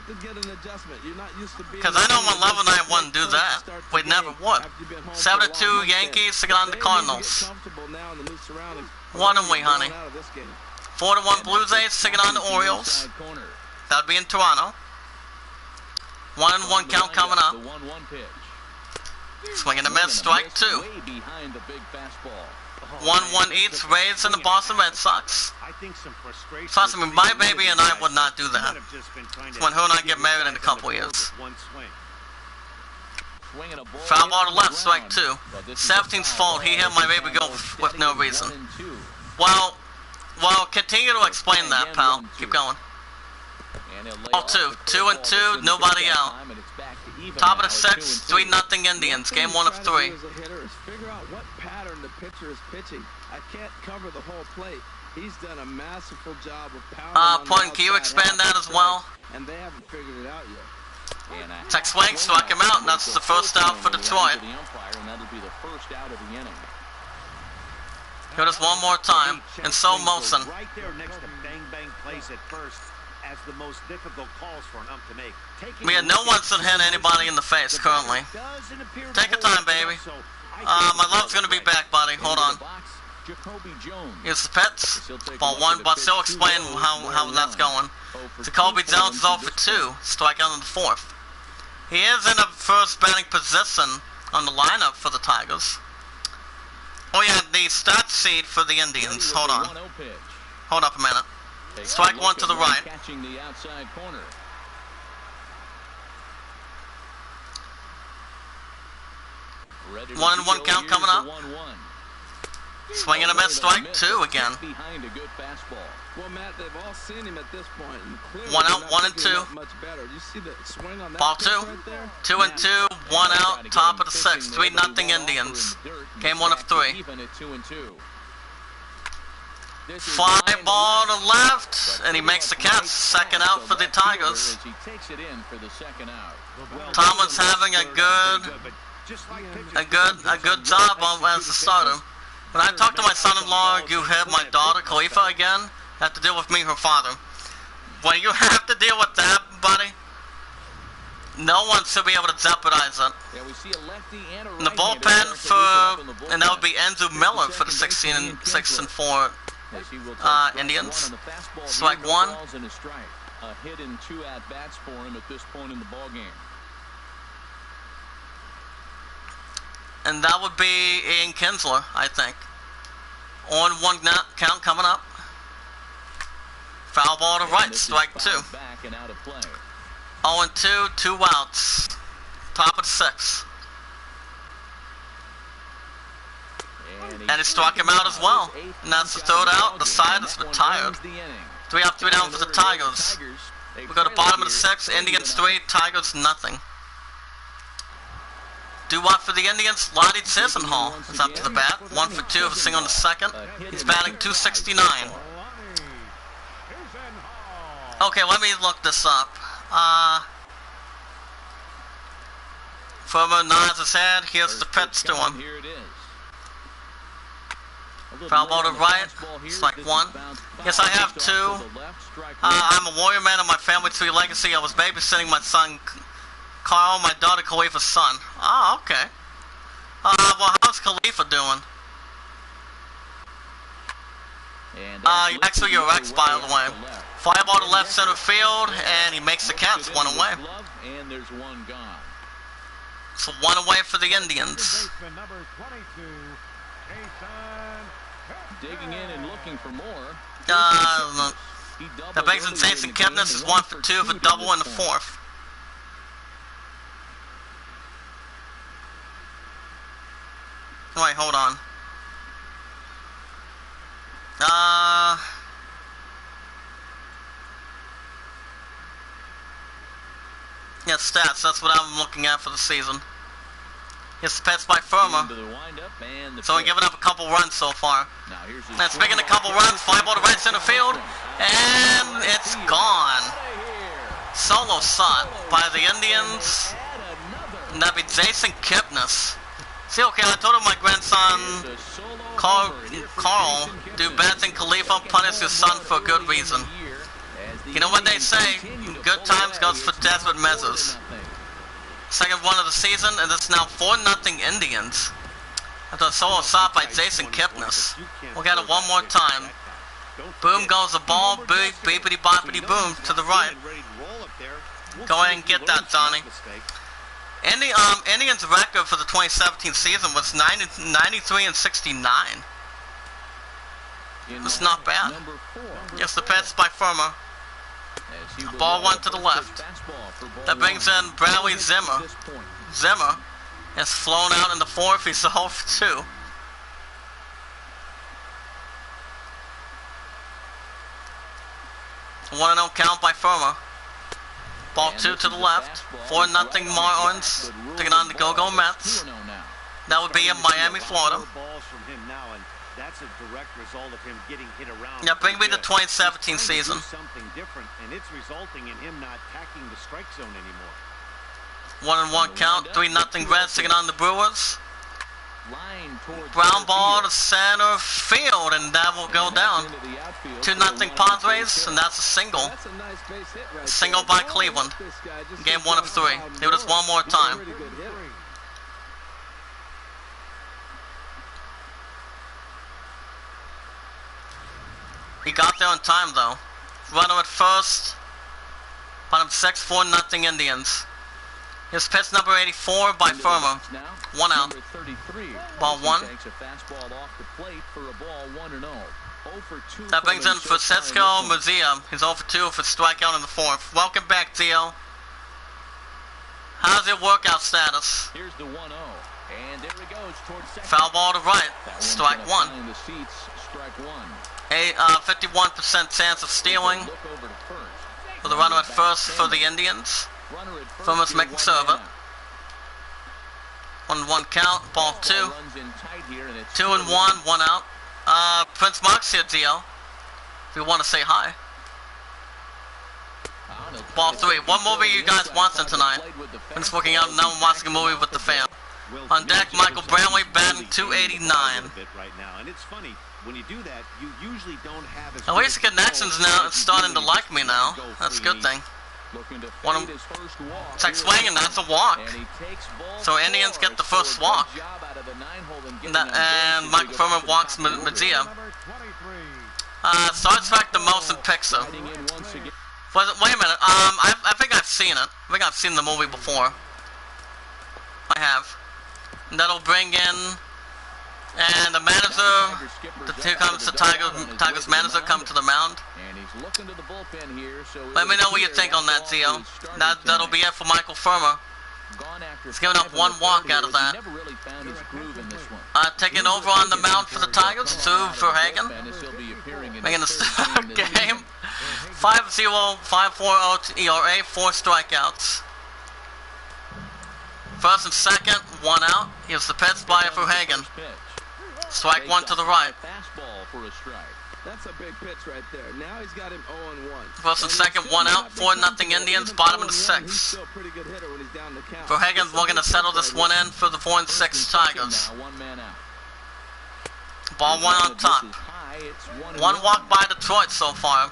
Because I know my love and I wouldn't do that. We never would. 7-2 Yankees to get on the Cardinals. 1 we, honey. 4-1 Blue Jays to get on the Orioles. That would be in Toronto. 1-1 count coming up. Swinging a miss, strike 2. 1-1 each, Rays and the Boston Red Sox. Trust me, my baby and I would not do that. When her and I get married in a couple years. Foul ball to left, strike 2. 17's fault, he hit my baby girl with no reason. Well, continue to explain that, pal. Keep going. Ball 2, 2-2, nobody out. Top of the 6th, 3-0 Indians, game 1 of 3. Figure out what pattern the pitcher is pitching. I can't cover the whole plate. He's done a masterful job of pounding. Point, can you expand that as well? And they haven't figured it out yet. Check swing, struck him out, and that's the first out for Detroit. Hear this one more time, in slow motion. Right there next to Bang Bang Place at first as the most difficult calls for an ump to make. We had no one to hit anybody in the face currently. Take your time, baby. My love's gonna be back, buddy. Hold on. Here's the pets. Ball 1, but still explain how that's going. Jacoby Jones is 0 for 2. Strikeout in the 4th. He is in a first batting position on the lineup for the Tigers. Oh yeah, the stat sheet for the Indians. Hold on. Hold up a minute. Strike 1 to the right. 1-1 count coming up. Swing and a miss, strike 2 again. Well, Matt, they've all seen him at this point. And clearly 1 out, they're 1 not and thinking 2. that much better. You see the swing on that Ball pitch 2. right there? 2 and 2, 1 out, top of the 6th. 3-0 Indians. Game 1 of 3. Fly ball to left, and he makes the catch. Second out for the Tigers. Tomlin's having a good job as the starter. When I talk to my son-in-law, you have my daughter Khalifa again. Have to deal with me, her father. When you have to deal with that, buddy, no one should be able to jeopardize it. In the bullpen for, and that would be Andrew Miller for the 6-4 Indians. Strike 1. A hit in 2 at-bats for him at this point in the ball game. And that would be Ian Kinsler, I think. 1 count coming up. Foul ball to right, strike 2. 0-2, 2 outs. Top of the 6th. And he struck him out as well. And that's the 3rd out. The side is retired. 3 out, 3 down for the Tigers. We go to bottom of the 6th. Indians 3, Tigers nothing. Doo-wop for the Indians. Lottie Chisenhall is up to the bat. 1 for 2 of a single in the 2nd. He's batting .269. Okay, let me look this up. Furman nods his head. Here's the pitch to him. Foul ball to right. Strike 1. Yes, I have 2. I'm a Warrior man of my family tree legacy. I was babysitting my son Carl, my daughter Khalifa's son. Oh, okay. Well, how's Khalifa doing? Actually, you're Rex, by the way. Fly ball to left center field, and he makes the catch. 1 away. And there's 1 gone. So 1 away for the Indians. Digging in and looking for more. That brings in Jason Kipnis is 1 for 2 of a double in the 4th. Wait, hold on. Yeah, stats, that's what I'm looking at for the season. Gets the pitch by Firma. So we're giving up a couple runs so far. And speaking of a couple runs, fly ball to right center field. And it's gone. Solo shot by the Indians. And that'd be Jason Kipnis. See, okay, I told him my grandson, Carl, do bad thing Khalifa, punish his son for a good reason. You know what they say, good times goes for desperate measures. Second one of the season, and it's now 4-0 Indians. After a solo shot by Jason Kipnis. We'll get it one more time. Boom goes the ball, beepity boppity boom to the right. Go ahead and get that, Donnie. Indians' record for the 2017 season was 93-69. It's not bad. Yes, the pitch by Firma. Ball 1 to the left. That brings in Bradley Zimmer. Zimmer has flown out in the 4th. He's 0 for 2. One 1-0 count by Firma. Ball 2 to the left. 4-0 Marlins taking on the Go-Go Mets. That would be in Miami, Florida. That's a direct result of him getting hit around. Yeah, bring me the 2017 season. Something different, and it's resulting in him not attacking the strike zone anymore. 1-1 count. 3-0 Reds taking on the Brewers. Ground ball to center field, and that will go down. 2-0 Padres, and that's a single. Single by Cleveland. Game 1 of 3. Do this one more time. He got there on time, though. Runner at first. Bottom 6, 4-0 Indians. Here's pitch number 84 by Firma. 1 out. Ball 1. That brings in Francisco Murcia. He's 0 for 2 for strikeout in the 4th. Welcome back, Dio. How's your workout status? Here's the 1-0. And there Foul ball to right. Strike one. 51% chance of stealing. For the runner at first for the Indians. Firma's making serve it. 1-1 count. Ball 2. 2-1. 1 out. Prince Mark's here, Gio. If you want to say hi. Ball 3. What movie you guys watching tonight? I'm just working out. Now I'm watching a movie with the fam. On deck, Michael Brantley, batting 289. At least the connections now it's starting to like me now. That's a good thing. It's like swinging, that's a walk. So Indians get the first walk. And Michael Furman walks Mejia. Star Trek The Motion Picture. Wait a minute, I think I've seen it. I think I've seen the movie before. I have. And that'll bring in, and the manager, here comes the Tigers manager come to the mound. Let me know what you think on that, Theo. That'll be it for Michael Firma. He's giving up 1 walk out of that. Taking over on the mound for the Tigers, 2 for Hagen. Making the start game. 5-0, 5.40 ERA, 4 strikeouts. First and second, 1 out. Here's the pitch by Verhagen. Strike 1 to the right. That's a big pitch right there. Now he's got him 0-1. First and second, 1 out. 4-0 Indians. Bottom of the 6th. Verhagen's looking to settle this one in for the 4-6 Tigers. Ball 1 on top. 1 walk by Detroit so far.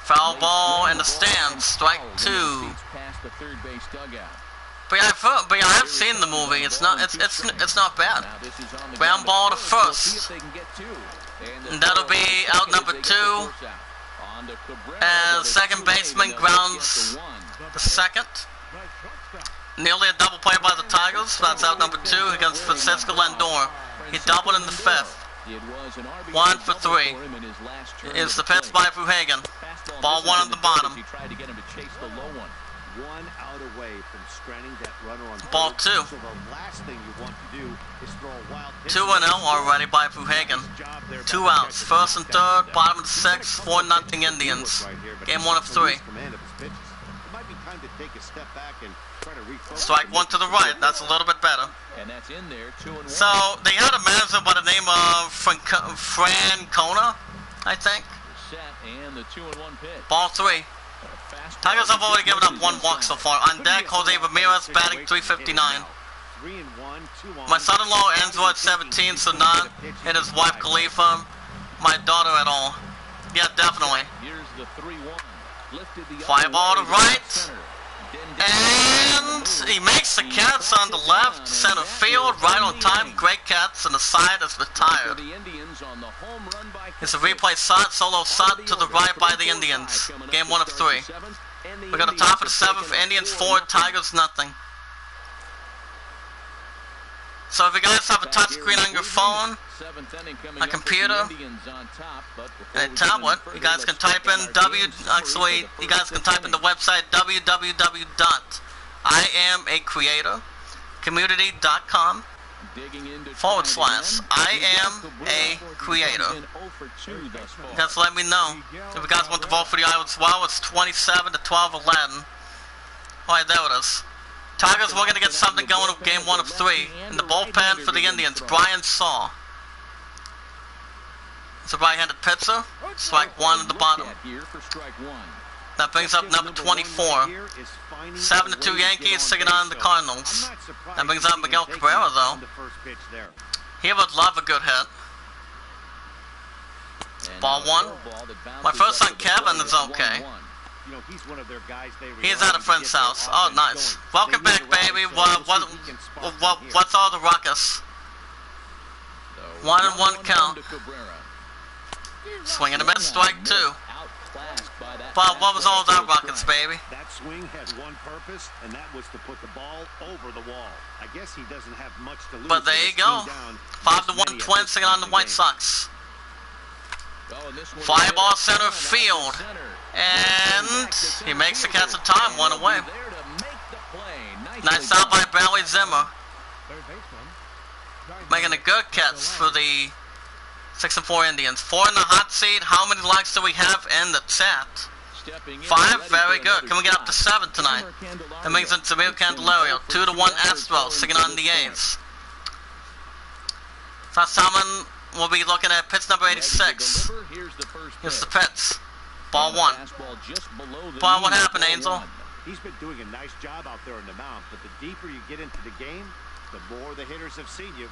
Foul ball in the stands. Strike 2. But I've seen the movie. It's not bad. Ground ball to first. And that'll be out number 2. As second baseman grounds the second. Nearly a double play by the Tigers. That's out number 2 against Francisco Lindor. He doubled in the 5th. 1 for 3. Is the pitch by Verhagen. Ball 1 on the bottom. Ball 2. 2-0 already by Verhagen. 2 outs. First and third. Bottom of the 6th. 4-0 Indians. Game 1 of 3. Strike 1 to the right. That's a little bit better. So they had a manager by the name of Francona, I think. Ball 3. Tigers have already given up 1 walk so far. On deck, Jose Ramirez batting 359. My son-in-law Android 17, so not and his wife Khalifa, my daughter at all. Yeah, definitely. 5 ball to right. And he makes the catch on the left, center field, right on time. Great catch, and the side is retired. It's a replay shot, solo shot to the right by the Indians. Game 1 of 3. We got the top of the 7th, Indians 4, Tigers nothing. So if you guys have a touchscreen on your phone, a computer, a tablet, you guys can type in you guys can type in the website www.iamacreatorcommunity.com /IamACreator. Just let me know. If you guys want to vote for the Isles as well, it's 27 to 12 Aladdin. Alright, there it is. Tigers were going to get something going in game 1 of 3. In the bullpen for the Indians, Brian Saw. It's a right-handed pitcher. Strike 1 at the bottom. That brings up number 24. 7-2 Yankees taking on the Cardinals. That brings up Miguel Cabrera, though. He would love a good hit. Ball 1. My first son Kevin is okay. He's at a friend's house. Oh, nice. Welcome back, baby. What's all the ruckus? 1-1 count. Swing and a miss, strike 2. Bob, what was all that ruckus, baby? That swing had one purpose, and that was to put the ball over the wall. I guess he doesn't have much to lose. But there you go. 5-1 Twins taking on the White Sox. Fly ball center field. And he makes the catch in time, 1 away. Nice out by Barry Zimmer. Making a good catch for the 6-4 Indians. 4 in the hot seat. How many likes do we have in the chat? 5, very good. Can we get up to 7 tonight? That means it's Samir Candelario. 2-1 Astros, sticking on the A's. First time we'll be looking at pitch number 86. Here's the pitch. Ball 1. Ball, what happened, Angel? He's been doing a nice job out there on the mound, but the deeper you get into the game, the more the hitters have seen you.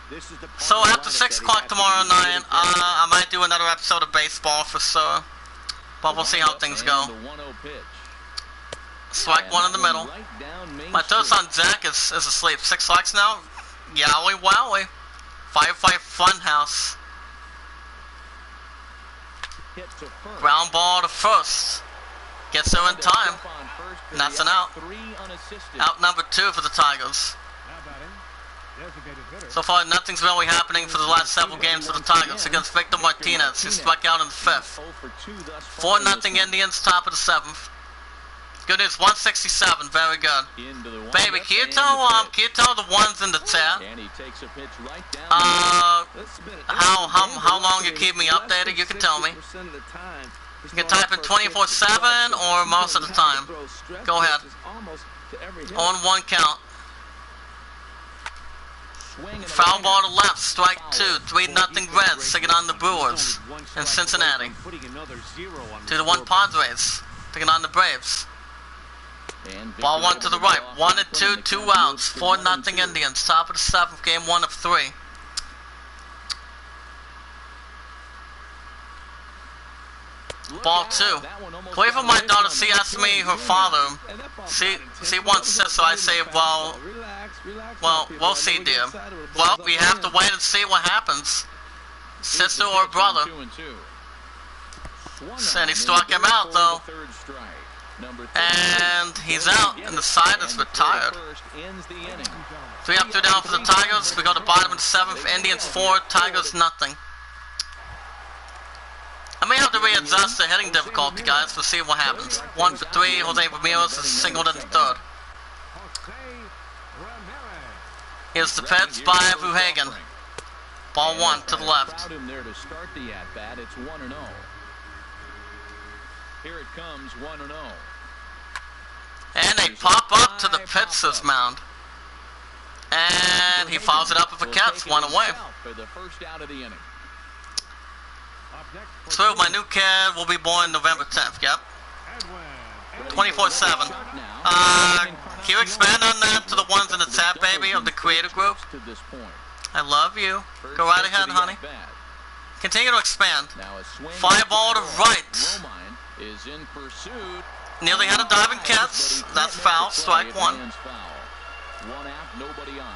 This is the so after 6 o'clock tomorrow night, I might do another episode of baseball for sure. But we'll see how things go. Strike 1 in the middle. My third son Zach is asleep. 6 strikes now. Yowie wowie. Firefly Funhouse. Ground ball to first. Gets there in time. And that's an out. Out number 2 for the Tigers. So far, nothing's really happening for the last several games for the Tigers against Victor Martinez, who struck out in the 5th. 4-0 Indians, top of the 7th. Good news, 167, very good. Baby, can you tell the ones in the chat how long you keep me updated? You can tell me. You can type in 24/7 or most of the time. Go ahead. On 1 count. Foul ball to left, strike 2, 3-0 Reds, taking on the Brewers in Cincinnati. 2-1 Padres, taking on the Braves. Ball 1 to the right, 1-2, 2 outs, 4-0 Indians, top of the 7th, game 1 of 3. Ball 2. Wait for my daughter. She asked me her father. She wants sister. I say, well, we'll see, dear. Well, we have to wait and see what happens. Sister or brother. And he struck him out though. And he's out, and the side is retired. 3 up, 2 down for the Tigers. We go to bottom of the 7th. Indians 4, Tigers nothing. I may have to readjust the hitting difficulty, guys. We'll see what happens. 1 for 3. Jose Ramirez is singled in the 3rd. Here's the pitch by Vuhagen. Ball 1 to the left. Here it comes, 1-0. And they pop up to the pitcher's mound. And he follows it up with a catch, 1 away. For the first out of the inning. So my new kid will be born November 10th, yep. 24/7. Can you expand on that to the ones in the chat, baby, of the creator group? I love you. Go right ahead, honey. Continue to expand. Fly ball to right. Is in pursuit. Nearly had a diving catch. That's foul. Strike 1. 1 out, nobody on.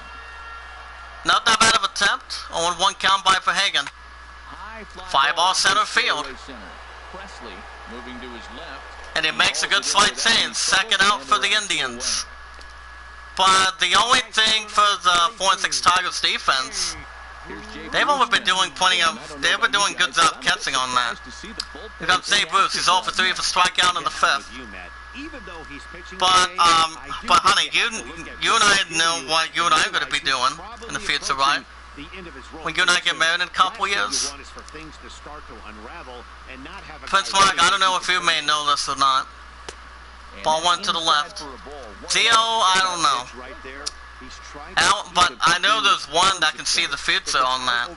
Not that bad of attempt. On 1 count by Verhagen. Fly ball center field. Presley moving to his left. And he makes a good slight change. Second out for the Indians. But the only thing for the 4-6 Tigers defense, they've been doing good job catching on that. We got Dave Bruce, he's 0 for 3 for strikeout in the 5th. But honey, you and I know what you and I are going to be doing in the future, right? When you and I get married in a couple years. Prince Mark, I don't know if you may know this or not. Ball 1 to the left. Gio, I don't know. But I know there's one that can see the future on that.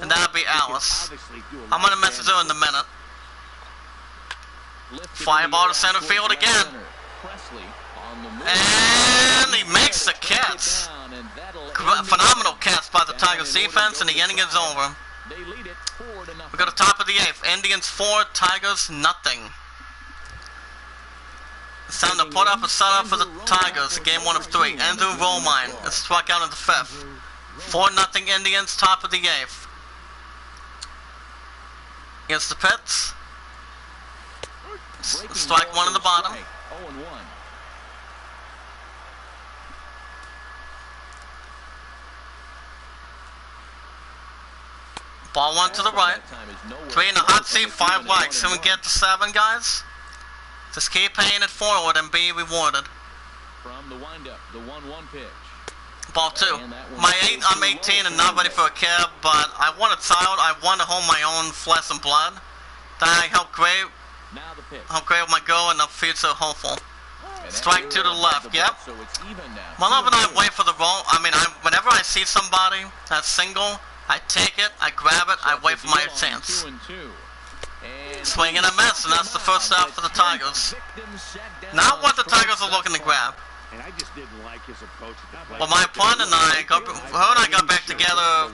And that'd be Alice. I'm going to message her in a minute. Fly ball to center field again. And he makes the catch. Phenomenal catch by the Tigers defense, and the inning is over. We go to top of the 8th. Indians 4, Tigers nothing. It's time to put up a setup for the Tigers in game 1 of 3. Andrew Romine is struck out in the 5th. 4-0 Indians, top of the 8th. Here's the pitch. Strike 1 in the bottom. 0-1. Ball 1 to the right. 3 in the hot seat, 5 likes. Can we get to 7, guys? Just keep paying it forward and be rewarded. From from the windup, the 1-1 pitch. Ball 2. I'm 18 and not ready for a kid, but I want a child. I want to hold my own flesh and blood. That I help create with my girl and a future hopeful. Strike 2 to the left. Yep. My love and I wait for the roll. I mean, whenever I see somebody that's single, I take it, I grab it, I wait for my chance. Swing and a miss, and that's the first out for the Tigers. Not what the Tigers are looking to grab. And I just didn't like his approach at the plate. Well, my opponent and I got back together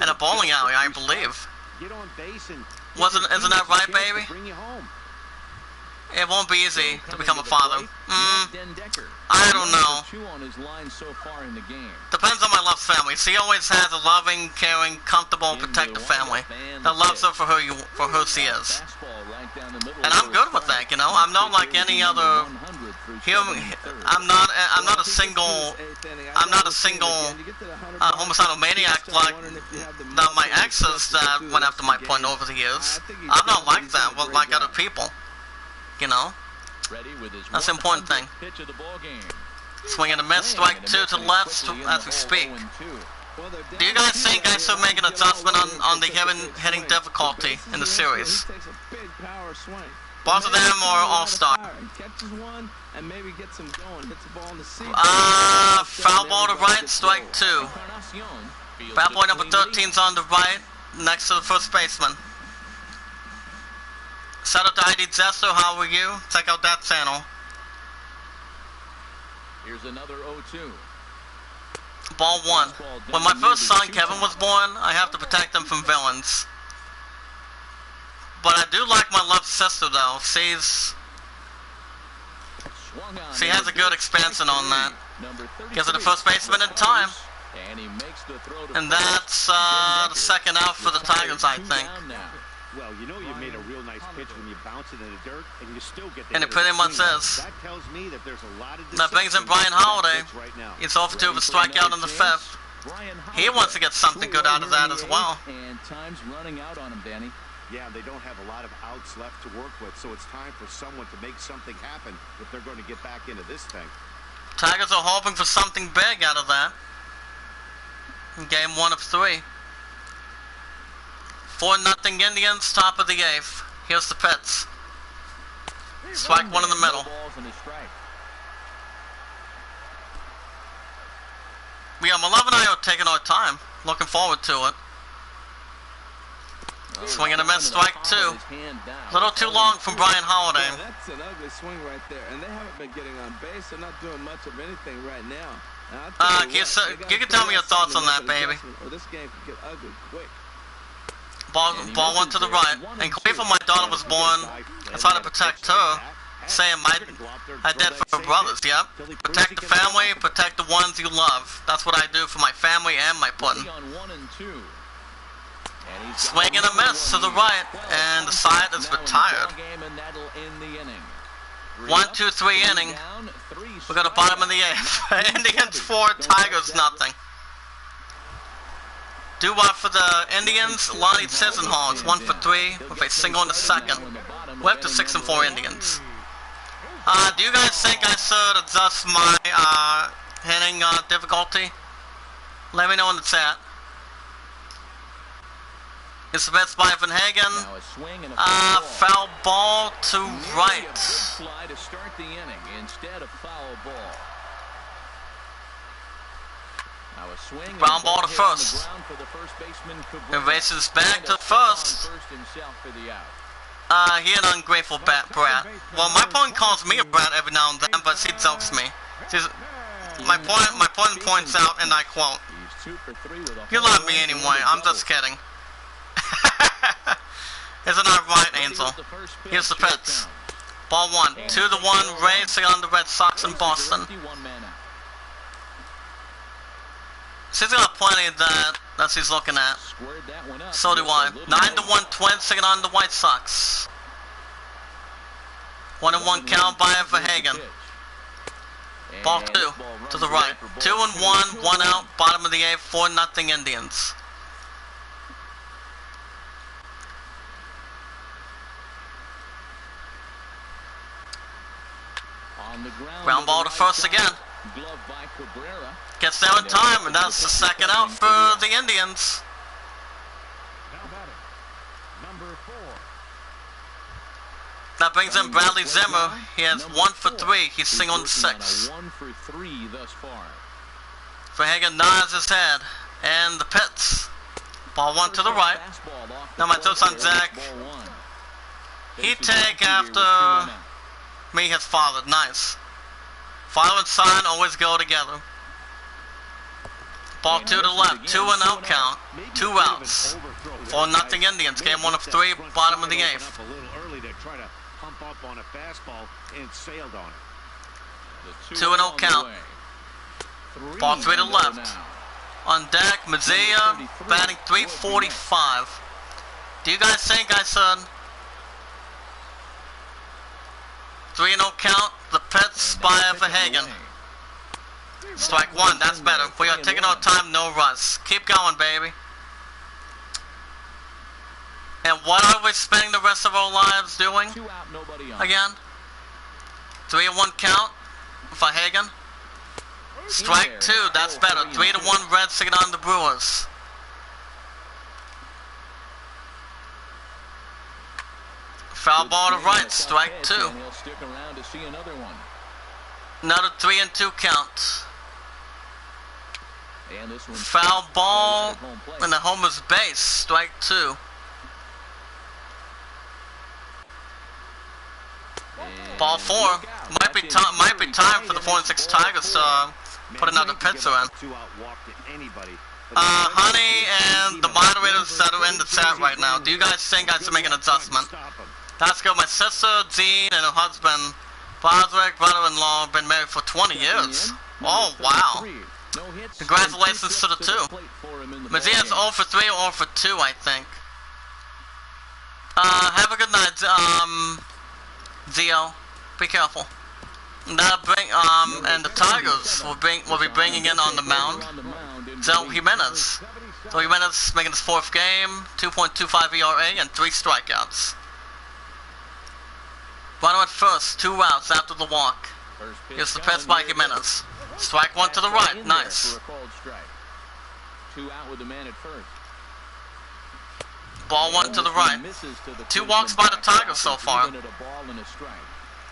in a bowling alley, I believe. Isn't that right, baby? It won't be easy to become a father. I don't know. Depends on my love's family. She always has a loving, caring, comfortable, protective family that loves her for who she is. And I'm good with that, you know. I'm not like any other human. I'm not a single homicidal maniac like my exes that went after my point over the years. I'm not like that, but like other people. You know, that's the important thing. Swing and a miss, strike 2 to the left as we speak. Do you guys think I should make an adjustment on the hitting difficulty in the series? Both of them or all-star? Foul ball to right, strike 2. Bad boy number 13's on the right, next to the first baseman. Shout out to ID Jester, how are you? Check out that channel. Here's another 0-2. Ball 1. When my first son Kevin was born, I have to protect him from villains. But I do like my loved sister though. She has a good expansion on that. Gives her the first baseman in time. And that's the second out for the Tigers, I think. Well, you know you made a real nice pitch when you bounce it in the dirt, and you still get the. And it pretty much is. That tells me that there's a lot of. That brings in Brian Holiday. He's off to a strikeout in the 5th. He wants to get something good out of that as well. And time's running out on him, Danny. Yeah, they don't have a lot of outs left to work with, so it's time for someone to make something happen if they're going to get back into this thing. Tigers are hoping for something big out of that. In game 1 of 3. 4-0 Indians, top of the 8th. Here's the pitch. Strike 1 in the middle. Yeah, my love and I are taking our time. Looking forward to it. Swing and a miss, strike 2. A little too long from Brian Holiday. Yeah, that's an ugly swing right there. And they haven't been getting on base. They're not doing much of anything right now. You can tell me your thoughts on that, baby. Or this game could get ugly quick. Ball 1 to the right. And before my daughter was born, I tried to protect her, saying I did for her brothers, yep. Protect the family, protect the ones you love. That's what I do for my family and my pudding. Swing and a miss to the right, and the side is retired. 1-2-3 inning. We got a bottom of the 8th. Indians 4, Tigers nothing. Doo-wop for the Indians, Lonnie Chisenhall is 1 for 3 with a single in the 2nd. We're up to 6-4 Indians. Do you guys think I should adjust my hitting difficulty? Let me know in the chat. It's the best by Van Hagen. Foul ball to right. Ground ball to first. It races back to first. He an ungrateful brat. Well, my opponent calls me a brat every now and then, but she jokes me. My opponent points out, and I quote, "You love me anyway, I'm just kidding." Isn't that right, Ansel? Here's the pitch. Ball 1, 2-1, racing on the Red Sox in Boston. She's got plenty of that she's looking at. So do I. 9-1 Twins taking on the White Sox. 1-1 count by Verhagen. Ball 2 to the right. 2-1, 1 out, bottom of the 8th, 4-0 Indians. Ground ball to first again. Gets there in time, and that's the second out for the Indians. That brings in Bradley Zimmer. He has 1 for 3. He's singled 6. 1 for 3 thus far. Verhagen nods his head. And the pits. Ball 1 to the right. Now my toast on Zach. He take after me, his father. Nice. Father and son always go together. Ball 2 to the left. 2-0 count. 2 outs. 4-0 Indians. Game 1 of 3. Bottom of the 8th. A little early to try to pump up on a fastball and sailed on it. 2-0 count. Ball 3 to the left. On deck, Mazia, batting .345. Do you guys think I said 3-0 count? The pits by Verhagen. Strike 1, that's better. We are taking our time, no rush. Keep going, baby. And what are we spending the rest of our lives doing? Again? 3-1 count. Verhagen. Strike 2, that's better. 3-1 Reds taking on the Brewers. Foul ball to right, strike 2. Another 3-2 count. Foul ball in the homer's base, strike 2. Ball 4. Might be time for the 4-6 Tigers to put another pitcher in. Honey and the moderators that are in the chat right now, do you guys think I should make an adjustment? That's good. My sister, Jean, and her husband, Boswick, brother-in-law, been married for 20 years. Oh, wow. Congratulations to the two. Mazia's 0 for 3 or 0 for 2, I think. Have a good night, Zio. Be careful. And the Tigers will be bringing in on the mound Joe Jimenez. So Jimenez making his 4th game, 2.25 ERA and 3 strikeouts. Runner at first, 2 outs after the walk. Here's the pitch by Jimenez. Strike 1 to the right, nice. 2 out with the man at first. Ball 1 to the right. 2 walks by the Tigers so far.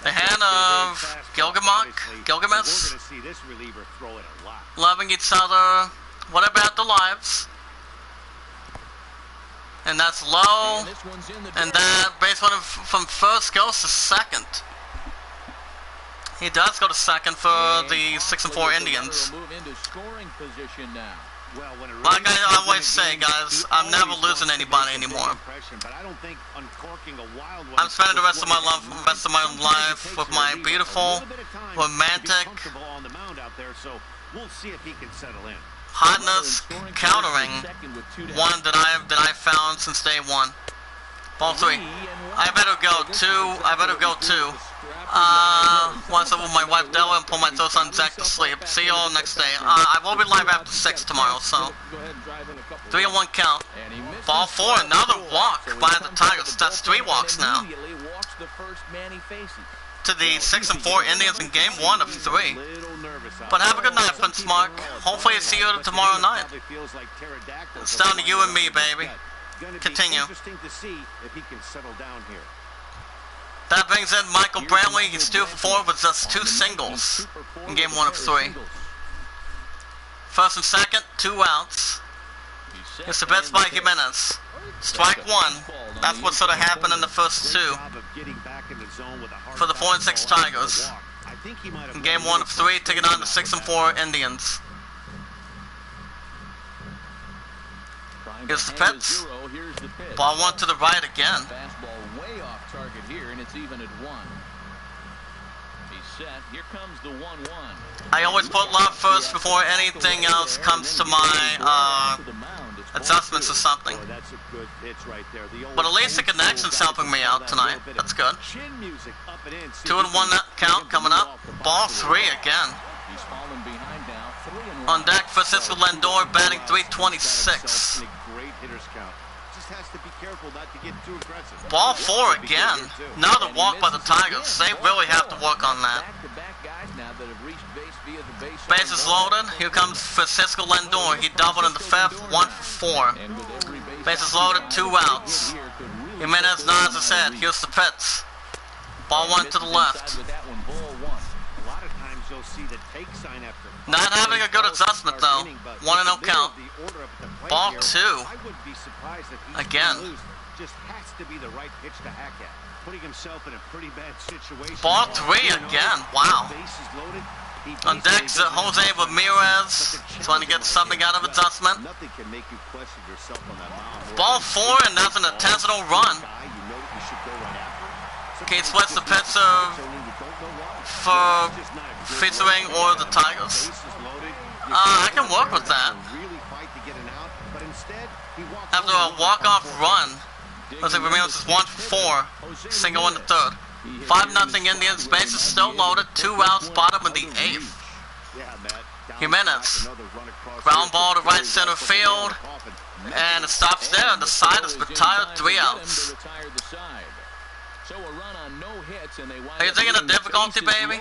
The hand of Gilgamesh, loving each other. What about the lives? And that's low. And that base runner from first goes to second. He does go to second for the 6-4 Indians. Like I always say, guys, I'm never losing anybody anymore. I'm spending the rest of my life with my beautiful, romantic, hotness countering one that I found since day 1. Ball 3. I better go 2. Once over with my wife Della and pull my toast on Zach to sleep. See you all next day. I will be live after 6 tomorrow, so 3-1 count. Ball 4, another walk by the Tigers. That's 3 walks now. To the 6-4 Indians in game 1 of 3. But have a good night, Prince Mark. Hopefully I see you tomorrow night. It's down to you and me, baby. Continue. That brings in Michael Brantley. He's 2 for 4 with just 2 singles in game 1 of 3. First and second, 2 outs. It's the best by Jimenez. Strike 1. That's what sort of happened in the first 2 for the 4-6 Tigers. In game 1 of 3, taking on the 6-4 Indians. Here's the pitch. Ball 1 to the right again. Target here, and it's even at 1. He's set. Here comes the 1-1. I always put love first before anything else comes to my adjustments or something. But at least the connection's helping me out tonight. That's good. 2-1 count coming up. Ball 3 again. On deck, Francisco Lindor batting .326. Ball 4 again. Another walk by the Tigers. They really have to work on that. Bases loaded. Here comes Francisco Lindor. He doubled in the fifth, 1 for 4. Bases loaded, 2 outs. Jimenez nods his head. Here's the pitch. Ball 1 to the left. Not having a good adjustment though. 1-0 count. Ball 2. Again. Just has to be the right pitch to hack at. Putting himself in a pretty bad situation. Ball 3 again. Wow. On deck, Jose Ramirez trying to get something out of adjustment. Ball 4, and that's an intentional run. Okay, switch the pitcher for featuring or the Tigers. I can work with that. After a walk-off run, Jose Ramirez is 1 for 4, single in the third. 5-0 Indians, bases still loaded, 2 outs, bottom of the 8th. Jimenez, ground ball to right center field, and it stops there. The side is retired, 3 outs. Are you thinking of difficulty, baby?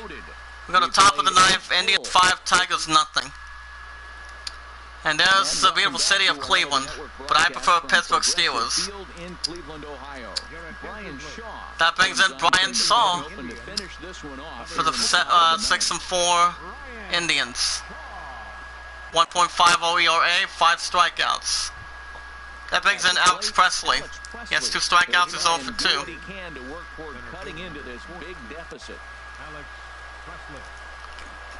We go to top of the 9th, Indians 5, Tigers nothing. And there's the beautiful city of Cleveland, but I prefer Pittsburgh Steelers. That brings in Brian Shaw for the 6-4 Indians. 1.50 ERA, 5 strikeouts. That brings in Alex Presley. He has 2 strikeouts, he's 0 for 2.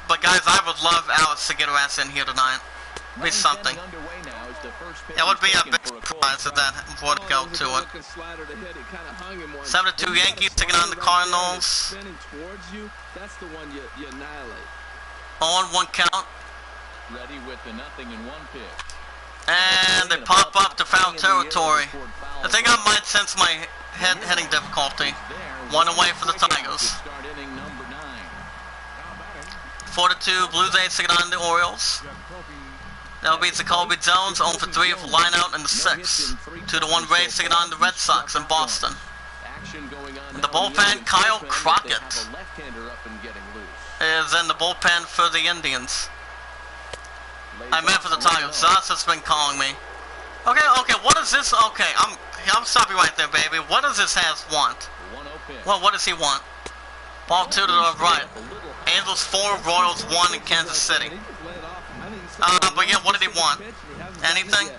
But guys, I would love Alex to get her ass in here tonight. Be something. It would be a big surprise if that would go to it. 7-2 Yankees taking on the Cardinals. 0-1 count. And they pop up to foul territory. I think I might sense my heading difficulty. 1 away for the Tigers. 4-2 Blue Jays taking on the Orioles. That'll be Jacoby Jones, 0 for 3 with a line out in the 6th. 2-1 Rays taking on the Red Sox in Boston. In the bullpen, Kyle Crockett is in the bullpen for the Indians. I meant for the Tigers. Josh has been calling me. Okay, what is this? Okay, I'm stopping right there, baby. What does this ass want? Well, what does he want? Ball 2 to the right. Angels 4, Royals 1 in Kansas City. But yeah, what did he want? Anything?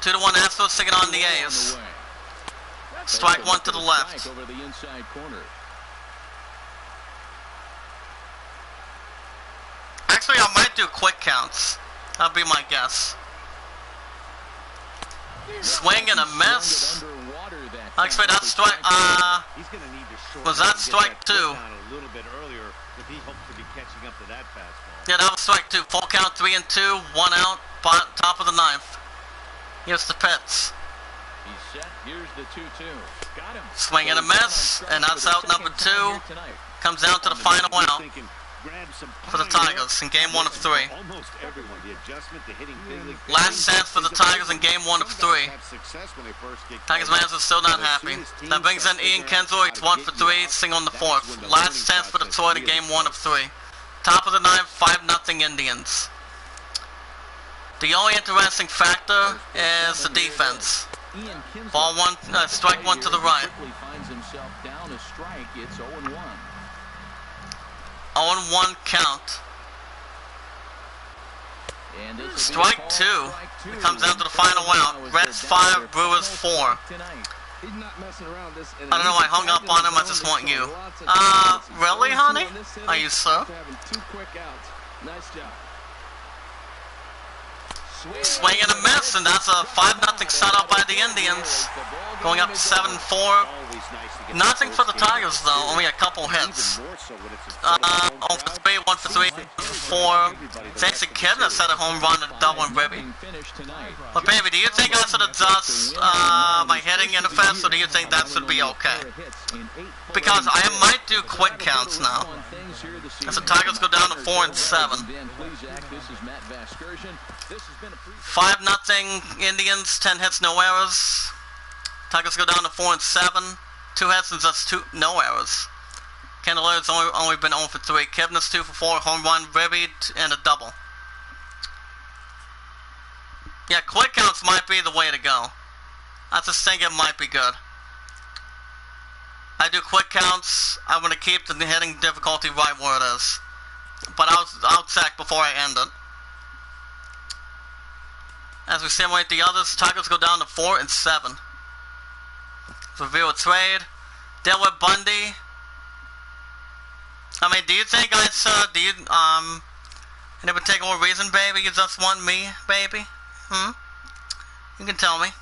2-1 Astros taking on the A's. Strike 1 to the left. Actually, I might do quick counts. That'll be my guess. Swing and a miss. Actually, that's strike. Was that strike 2? Yeah, that was strike 2. Full count, 3-2, 1 out, top of the 9th. Here's the pitch. Swing and a miss, and that's out number 2. Comes down to the final out for the Tigers in game 1 of 3. Last chance for the Tigers in game 1 of 3. Tigers fans are still not happy. That brings in Ian Kinsler. It's 1 for 3, single in the 4th. Last chance for Detroit in game 1 of 3. Top of the 9th, 5-0 Indians. The only interesting factor is the defense. Ball 1, strike 1 to the right. 0-1 count. Strike 2. It comes down to the final out. Reds 5, Brewers 4. I don't know, I hung up on him, I just want you. Really, honey? Are you so? Swing and a miss, and that's a 5-0 setup by the Indians. Going up to 7-4. Nothing for the Tigers, though. Only a couple hits. 0 for 3, 1 for 3, 1 for 4. Jason Kidness had a home run and a double and ribby. But, baby, do you think I should adjust my hitting interface, or do you think that should be okay? Because I might do quick counts now. As the Tigers go down to 4-7. 5-0 Indians, 10 hits, no errors. Tigers go down to 4-7. 2 hits and just no errors. Candelar's only been 0 for 3. Kivner's 2 for 4. Home run, ribby, and a double. Yeah, quick counts might be the way to go. I just think it might be good. I do quick counts. I'm going to keep the hitting difficulty right where it is. But I'll check before I end it. As we simulate the others, Tigers go down to 4 and 7. Reveal a trade. Delaware Bundy. I mean, do you think any particular reason, baby, you just want me, baby? You can tell me.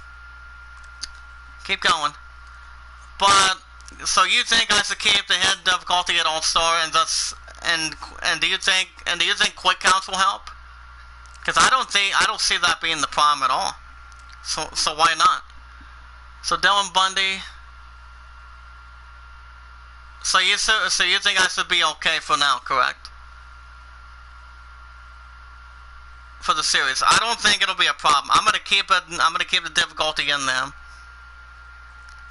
Keep going. But, so you think I should keep the hit difficulty at All-Star and do you think quick counts will help? Because I don't see that being the problem at all. So why not? So Dylan Bundy. So you think I should be okay for now, correct? For the series, I don't think it'll be a problem. I'm gonna keep the difficulty in there.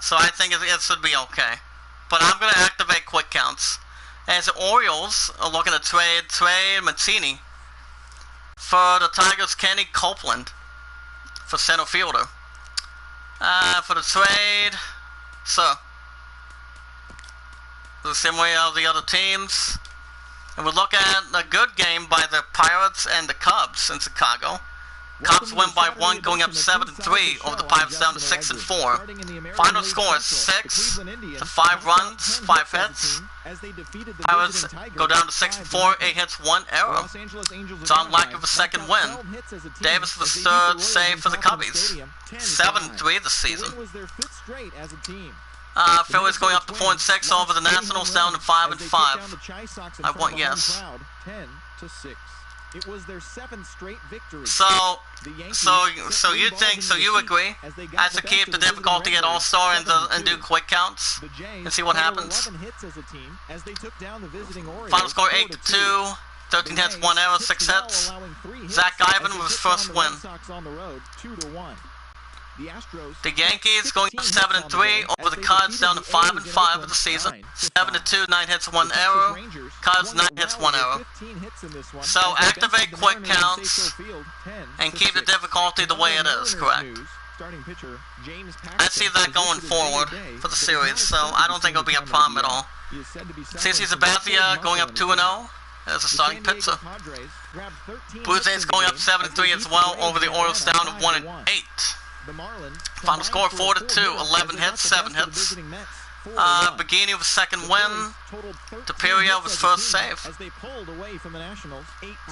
So I think it should be okay. But I'm gonna activate quick counts. As the Orioles are looking to trade Mancini for the Tigers' Kenny Copeland for center fielder. For the trade, so the same way as the other teams. And we'll look at a good game by the Pirates and the Cubs in Chicago. Cubs win by 1, going up 7-3 over the Pirates down to 6-4. Final score is 6 to 5 runs, 5 hits. Pirates go down to 6-4, 8 hits, 1 error. John Lack with a second win. Davis with the third save for the Cubbies. 7-3 this season. Phillies going up to 4-6 over the Nationals down to 5-5. I want yes. It was their 7th straight victory. So you agree? I should keep the difficulty at All-Star and do quick counts and see what happens. Final score 8-2, 13 hits, 1 error, 6 hits. Zach Ivan with his first win. The Yankees going up 7-3 over the Cubs down to 5-5 of the season. 7-2, 9 hits, 1 error. Cubs 9 hits, 1 error. So activate quick counts and keep the difficulty the way it is, correct? I see that going forward for the series, so I don't think it'll be a problem at all. CC Sabathia going up 2-0 as a starting pitcher. Blue Jays going up 7-3 as well over the Orioles down to 1-8. Final score 4-2, 11 hits, 7 hits. Begini with second win. Tapiria with first save.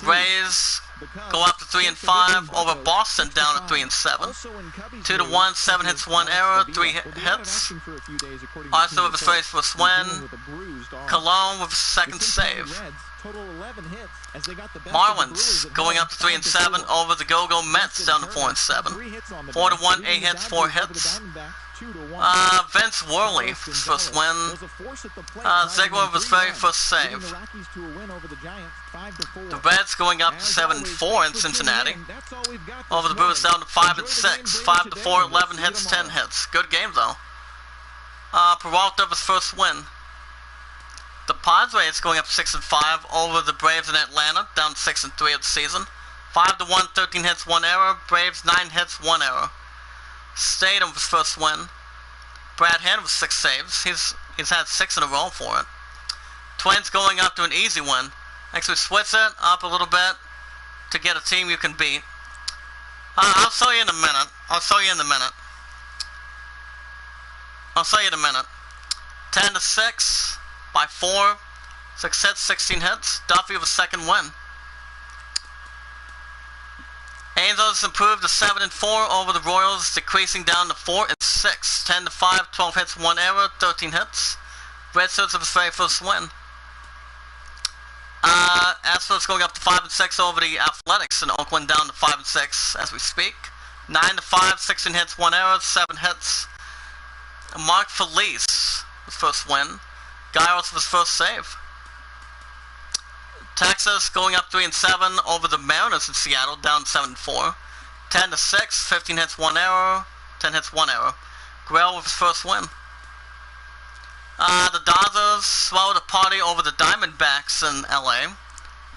Rays go up to 3-5 over Boston down to 3-7. 2-1, 7 hits, 1 error, 3 hits. Arthur with his very first win. Cologne with his second save. Marlins going up to 3-7 over the Go-Go Mets down to 4-7. 4-1, 8 hits, 4 hits. Vince Worley for his first win. Ziegler with his very first save. The Reds going up to 7-4 in Cincinnati. Over the Brewers down to 5-6. 5-4, 11 hits, 10 hits. Good game though. Peralta with his first win. The Padres going up 6-5 over the Braves in Atlanta, down 6-3 of the season. 5-1, 13 hits, 1 error. Braves 9 hits, 1 error. Statham with his first win. Brad Hand with 6 saves. He's had 6 in a row for it. Twins going up to an easy win. Actually switch it up a little bit to get a team you can beat. I'll show you in a minute. 10-6. By 4, 6 hits, 16 hits. Duffy with a second win. Angels improved to 7-4 over the Royals, decreasing down to 4-6. 10-5, 12 hits, 1 error, 13 hits. Red Sox with his very first win. Astros going up to 5-6 over the Athletics in Oakland, down to 5-6 as we speak. 9-5, 16 hits, 1 error, 7 hits. Mark Felice with first win. Gyros with his first save. Texas going up 3-7 over the Mariners in Seattle, down 7-4. 10-6, 15 hits, 1 error, 10 hits, 1 error. Grell with his first win. The Dodgers swallowed the party over the Diamondbacks in LA.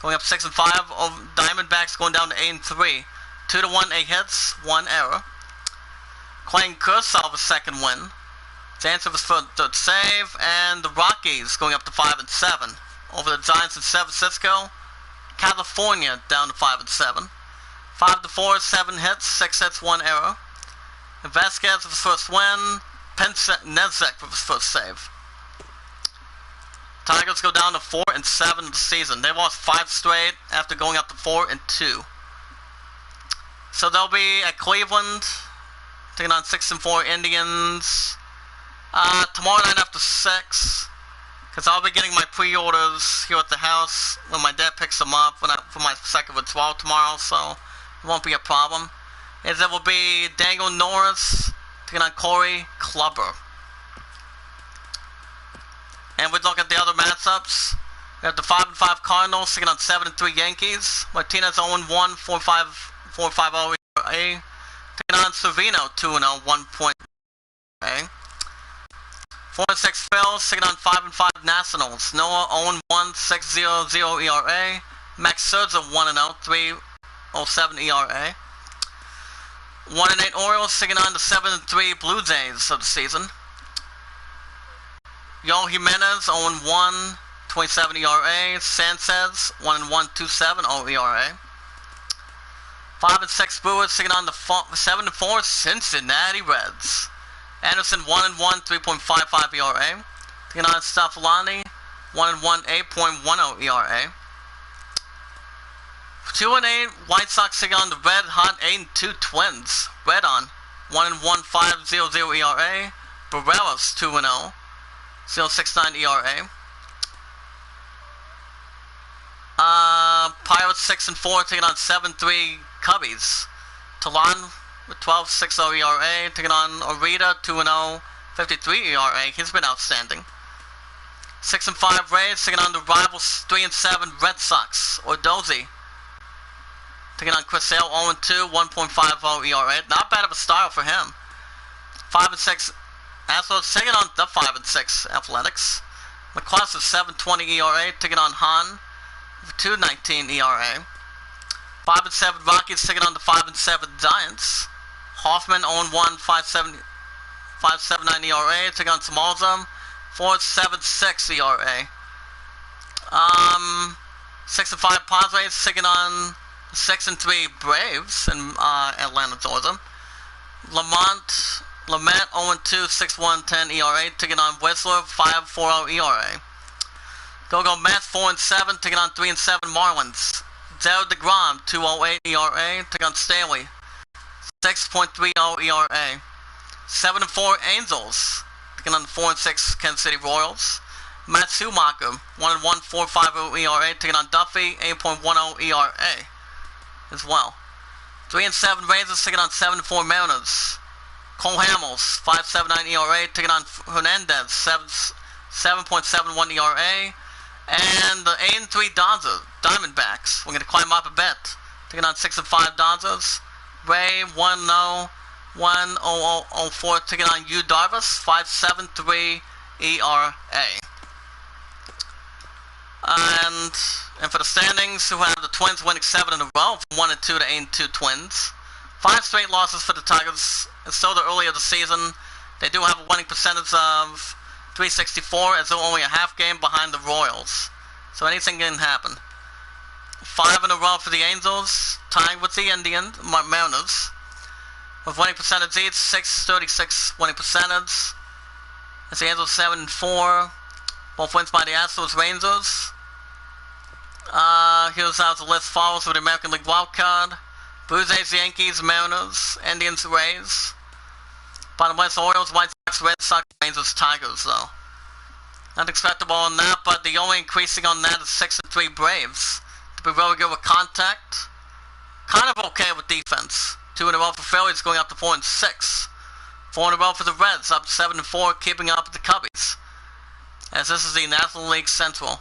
Going up 6-5. Over Diamondbacks going down to 8-3. 2-1, 8 hits, 1 error. Clayton Kershaw with second win. Jansen was for third save. And the Rockies going up to 5-7. Over the Giants in San Francisco. California down to 5-7. 5-4, 7 hits, 6 hits, 1 error. And Vasquez with his first win. Nezek with his first save. Tigers go down to 4-7 in the season. They lost 5 straight after going up to 4-2. So they'll be at Cleveland, taking on 6-4 Indians. Tomorrow night after 6, because I'll be getting my pre-orders here at the house when my dad picks them up for my second withdrawal tomorrow, so it won't be a problem. It will be Daniel Norris taking on Corey Kluber. And we look at the other matchups. We have the 5-5 Cardinals taking on 7-3 Yankees. Martinez 0-1, 4.50 ERA. Taking on Servino 2-0, 1.0. 4-6 Phils taking on 5-5 Nationals. Noah 0-1, 6.00 ERA. Max Scherzer 1-0, 3.07 ERA. 1-8 Orioles taking on the 7-3 Blue Jays of the season. Yo Jimenez 0-1, 27 ERA. Sanchez 1-1, 2.70 ERA. 5-6 Brewers taking on the 7-4 Cincinnati Reds. Anderson 1-1, 3.55 ERA. Taking on Staffolani 1-1, 8.10 ERA. 2-8 White Sox taking on the red hot 8-2 Twins. Red on 1-1, 5.00 ERA. Barreras 2-0. 0.69 ERA. Pirates 6-4 taking on 7-3 Cubbies. Talon with 12.60 ERA taking on Orita 2-0, 53 ERA. He's been outstanding. 6-5 Rays taking on the rivals 3-7 Red Sox. Ordozzi taking on Chris Sale 0-2, 1.50 ERA. Not bad of a start for him. 5-6 Astros taking on the 5-6 Athletics. McCluskey 7.20 ERA taking on Hahn with 2.19 ERA. 5-7 Rockies taking on the 5-7 Giants. Hoffman 0-1, 5.79 ERA taking on Samalza, 4.76 ERA. 6-5 Padres taking on 6-3 Braves in Atlanta, Georgia. Lamont 0-2, 6.110 ERA taking on Whistler, 5.40 ERA. Go Mets 4-7 taking on 3-7 Marlins. Jared DeGrom 2.08 ERA taking on Staley, 6.30 ERA. 7-4 Angels taking on the 4-6 Kansas City Royals. Matt Schumacher 1-1, 4.50 ERA taking on Duffy, 8.10 ERA as well. 3-7 Rangers taking on 7-4 Mariners. Cole Hamels 5.79 ERA taking on Hernandez, 7.71 ERA. And the 8-3 Dodgers, Diamondbacks, we're going to climb up a bit, taking on 6-5 Dodgers. Ray 1-0, 1.004 taking on Yu Darvish, 5.73 ERA. And for the standings, who have the Twins winning 7 in a row, from 1-2 to 8-2 Twins. 5 straight losses for the Tigers. It's still the early of the season. They do have a winning percentage of .364, as they're only a half game behind the Royals. So anything can happen. 5 in a row for the Angels, tying with the Mariners. With winning percentage each, 636 winning percentage. As the Angels 7-4. Both wins by the Astros Rangers. Here's how the list follows with the American League wildcard. Blue Jays, Yankees, Mariners, Indians, Rays. Bottom list, Orioles, White Sox, Red Sox, Rangers, Tigers, though. Not expectable on that, but the only increasing on that is 6-3 Braves. To be really good with contact. Kind of okay with defense. 2 in a row for Phillies, going up to 4-6. 4 in a row for the Reds, up 7-4, keeping up with the Cubbies. As this is the National League Central.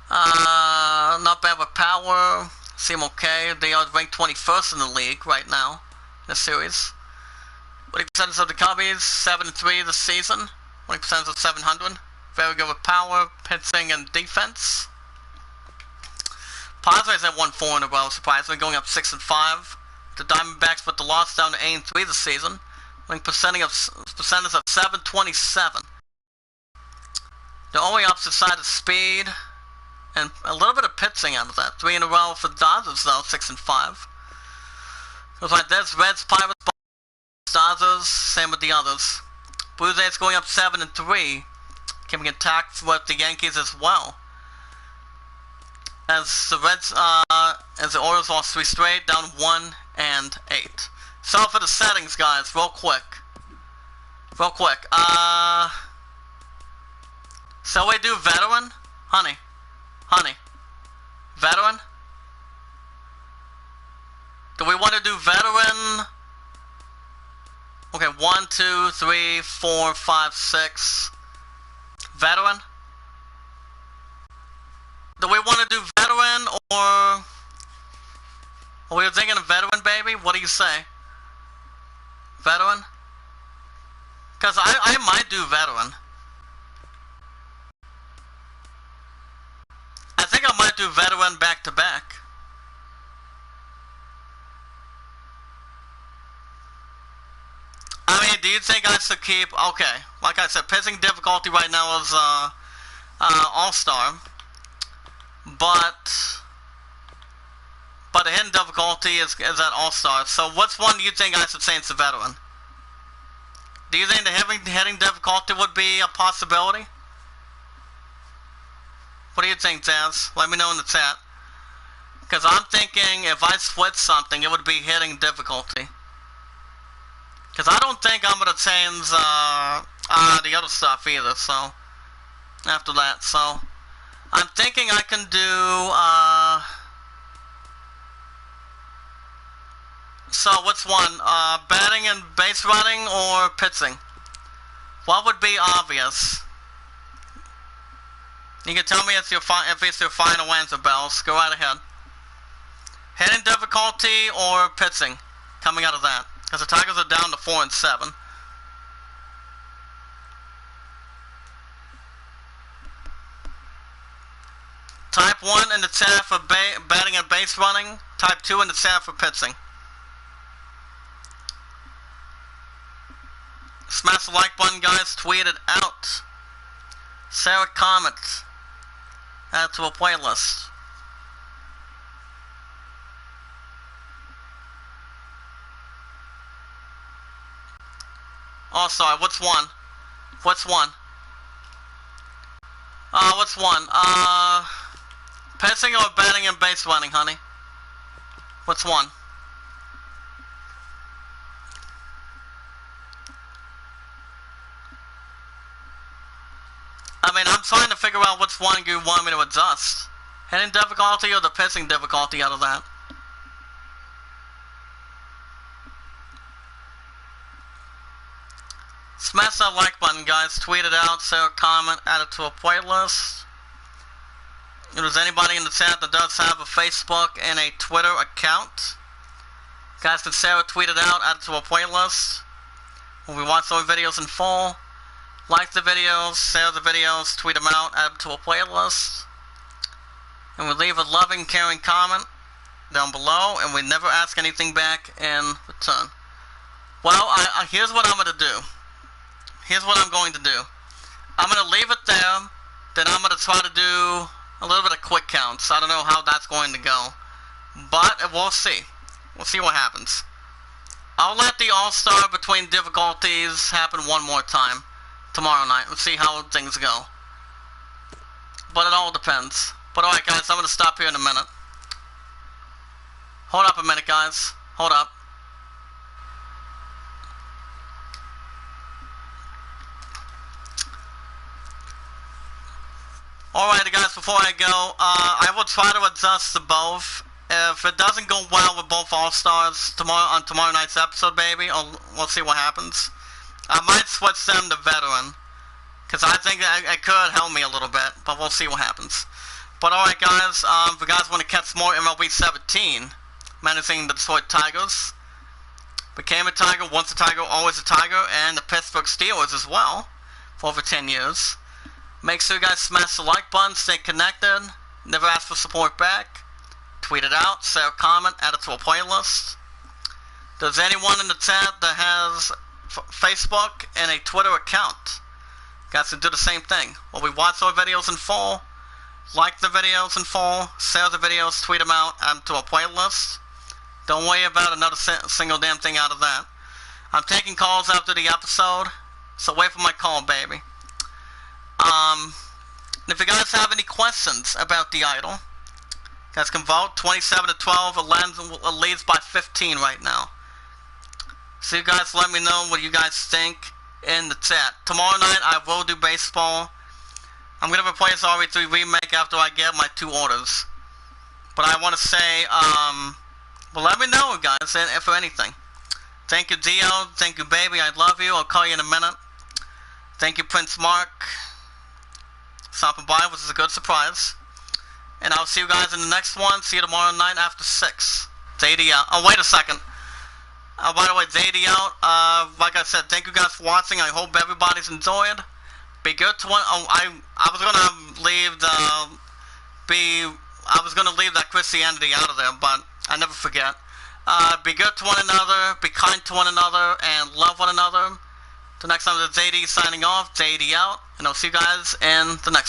Not bad with power. Seem okay. They are ranked 21st in the league right now in the series. Winning percentage of the Cubbies, 7-3 this season. Winning percentage of 700. Very good with power, pitching, and defense. Padres have won 4 in a row, surprisingly, going up 6-5. The Diamondbacks put the loss down to 8-3 this season. Winning percentage of 727. The only opposite side is speed, and a little bit of pitching out of that. 3 in a row for the Dodgers, though, 6-5. Goes like this: Reds, Pirates, Dodgers, same with the others. Blue Jays going up 7-3, keeping intact with the Yankees as well. As the Reds, as the Orioles lost 3 straight, down 1-8. So for the settings, guys, real quick. So we do veteran, honey, veteran. Do we want to do veteran? Okay, 1, 2, 3, 4, 5, 6. Veteran. Do we want to do veteran, or are we thinking of veteran, baby? What do you say? Veteran? Because I might do veteran. I think I might do veteran back to back. I mean, do you think I should keep... Okay, like I said, pitching difficulty right now is All-Star. But the hitting difficulty is at All-Star. So which one do you think I should change to veteran? Do you think the hitting difficulty would be a possibility? What do you think, Jazz? Let me know in the chat. Because I'm thinking if I switch something, it would be hitting difficulty. Because I don't think I'm going to change the other stuff either, so... After that, so... I'm thinking I can do, so which one? Batting and base running or pitching? What would be obvious? You can tell me if it's your final answer, Bells. Go right ahead. Hitting difficulty or pitching? Coming out of that. Because the Tigers are down to 4-7. Type 1 in the chat for batting and base running. Type 2 in the chat for pitching. Smash the like button, guys. Tweet it out. Share a comment. Add it to a playlist. Oh, sorry. What's one? What's one? What's one? Pitching or batting and base running, honey? What's one? I mean, I'm trying to figure out which one you want me to adjust. Hitting difficulty or the pitching difficulty out of that? Smash that like button, guys. Tweet it out, share a comment, add it to a playlist. If there's anybody in the chat that does have a Facebook and a Twitter account, guys can share it, tweet it out, add it to a playlist. When we watch those videos in full, like the videos, share the videos, tweet them out, add them to a playlist. And we leave a loving, caring comment down below, and we never ask anything back in return. Well, here's what I'm going to do. Here's what I'm going to do. I'm going to leave it there, then I'm going to try to do a little bit of quick counts. I don't know how that's going to go, but we'll see. We'll see what happens. I'll let the All-Star between difficulties happen one more time tomorrow night. We'll see how things go. But it all depends. But alright, guys, I'm going to stop here in a minute. Hold up a minute, guys. Hold up. Alright, guys, before I go, I will try to adjust to both. If it doesn't go well with both All-Stars on tomorrow night's episode, baby, we'll see what happens. I might switch them to veteran, because I think it could help me a little bit, but we'll see what happens. But alright, guys, if you guys want to catch more MLB 17, managing the Detroit Tigers, became a Tiger, once a Tiger, always a Tiger, and the Pittsburgh Steelers as well. for over 10 years. Make sure you guys smash the like button, stay connected, never ask for support back. Tweet it out, share a comment, add it to a playlist. Does anyone in the chat that has Facebook and a Twitter account? Guys can do the same thing. Well, we watch our videos in full, like the videos in full, share the videos, tweet them out, add them to a playlist. Don't worry about another single damn thing out of that. I'm taking calls after the episode, so wait for my call, baby. If you guys have any questions about the idol, you guys can vote. 27-12, it leads by 15 right now. So you guys let me know what you guys think in the chat. Tomorrow night I will do baseball. I'm going to replace RE3 Remake after I get my 2 orders. But I want to say, well, let me know, guys, if anything. Thank you, Dio. Thank you, baby. I love you. I'll call you in a minute. Thank you, Prince Mark. Stopping by, which is a good surprise. And I'll see you guys in the next one. See you tomorrow night after 6. Zadie out. Oh, wait a second. By the way, Zadie out. Like I said, thank you guys for watching. I hope everybody's enjoyed. Be good to one. Oh, I was gonna leave I was gonna leave that Christianity out of there, but I never forget. Be good to one another. Be kind to one another, and love one another. Till next time, Zadie signing off. Zadie out, and I'll see you guys in the next one.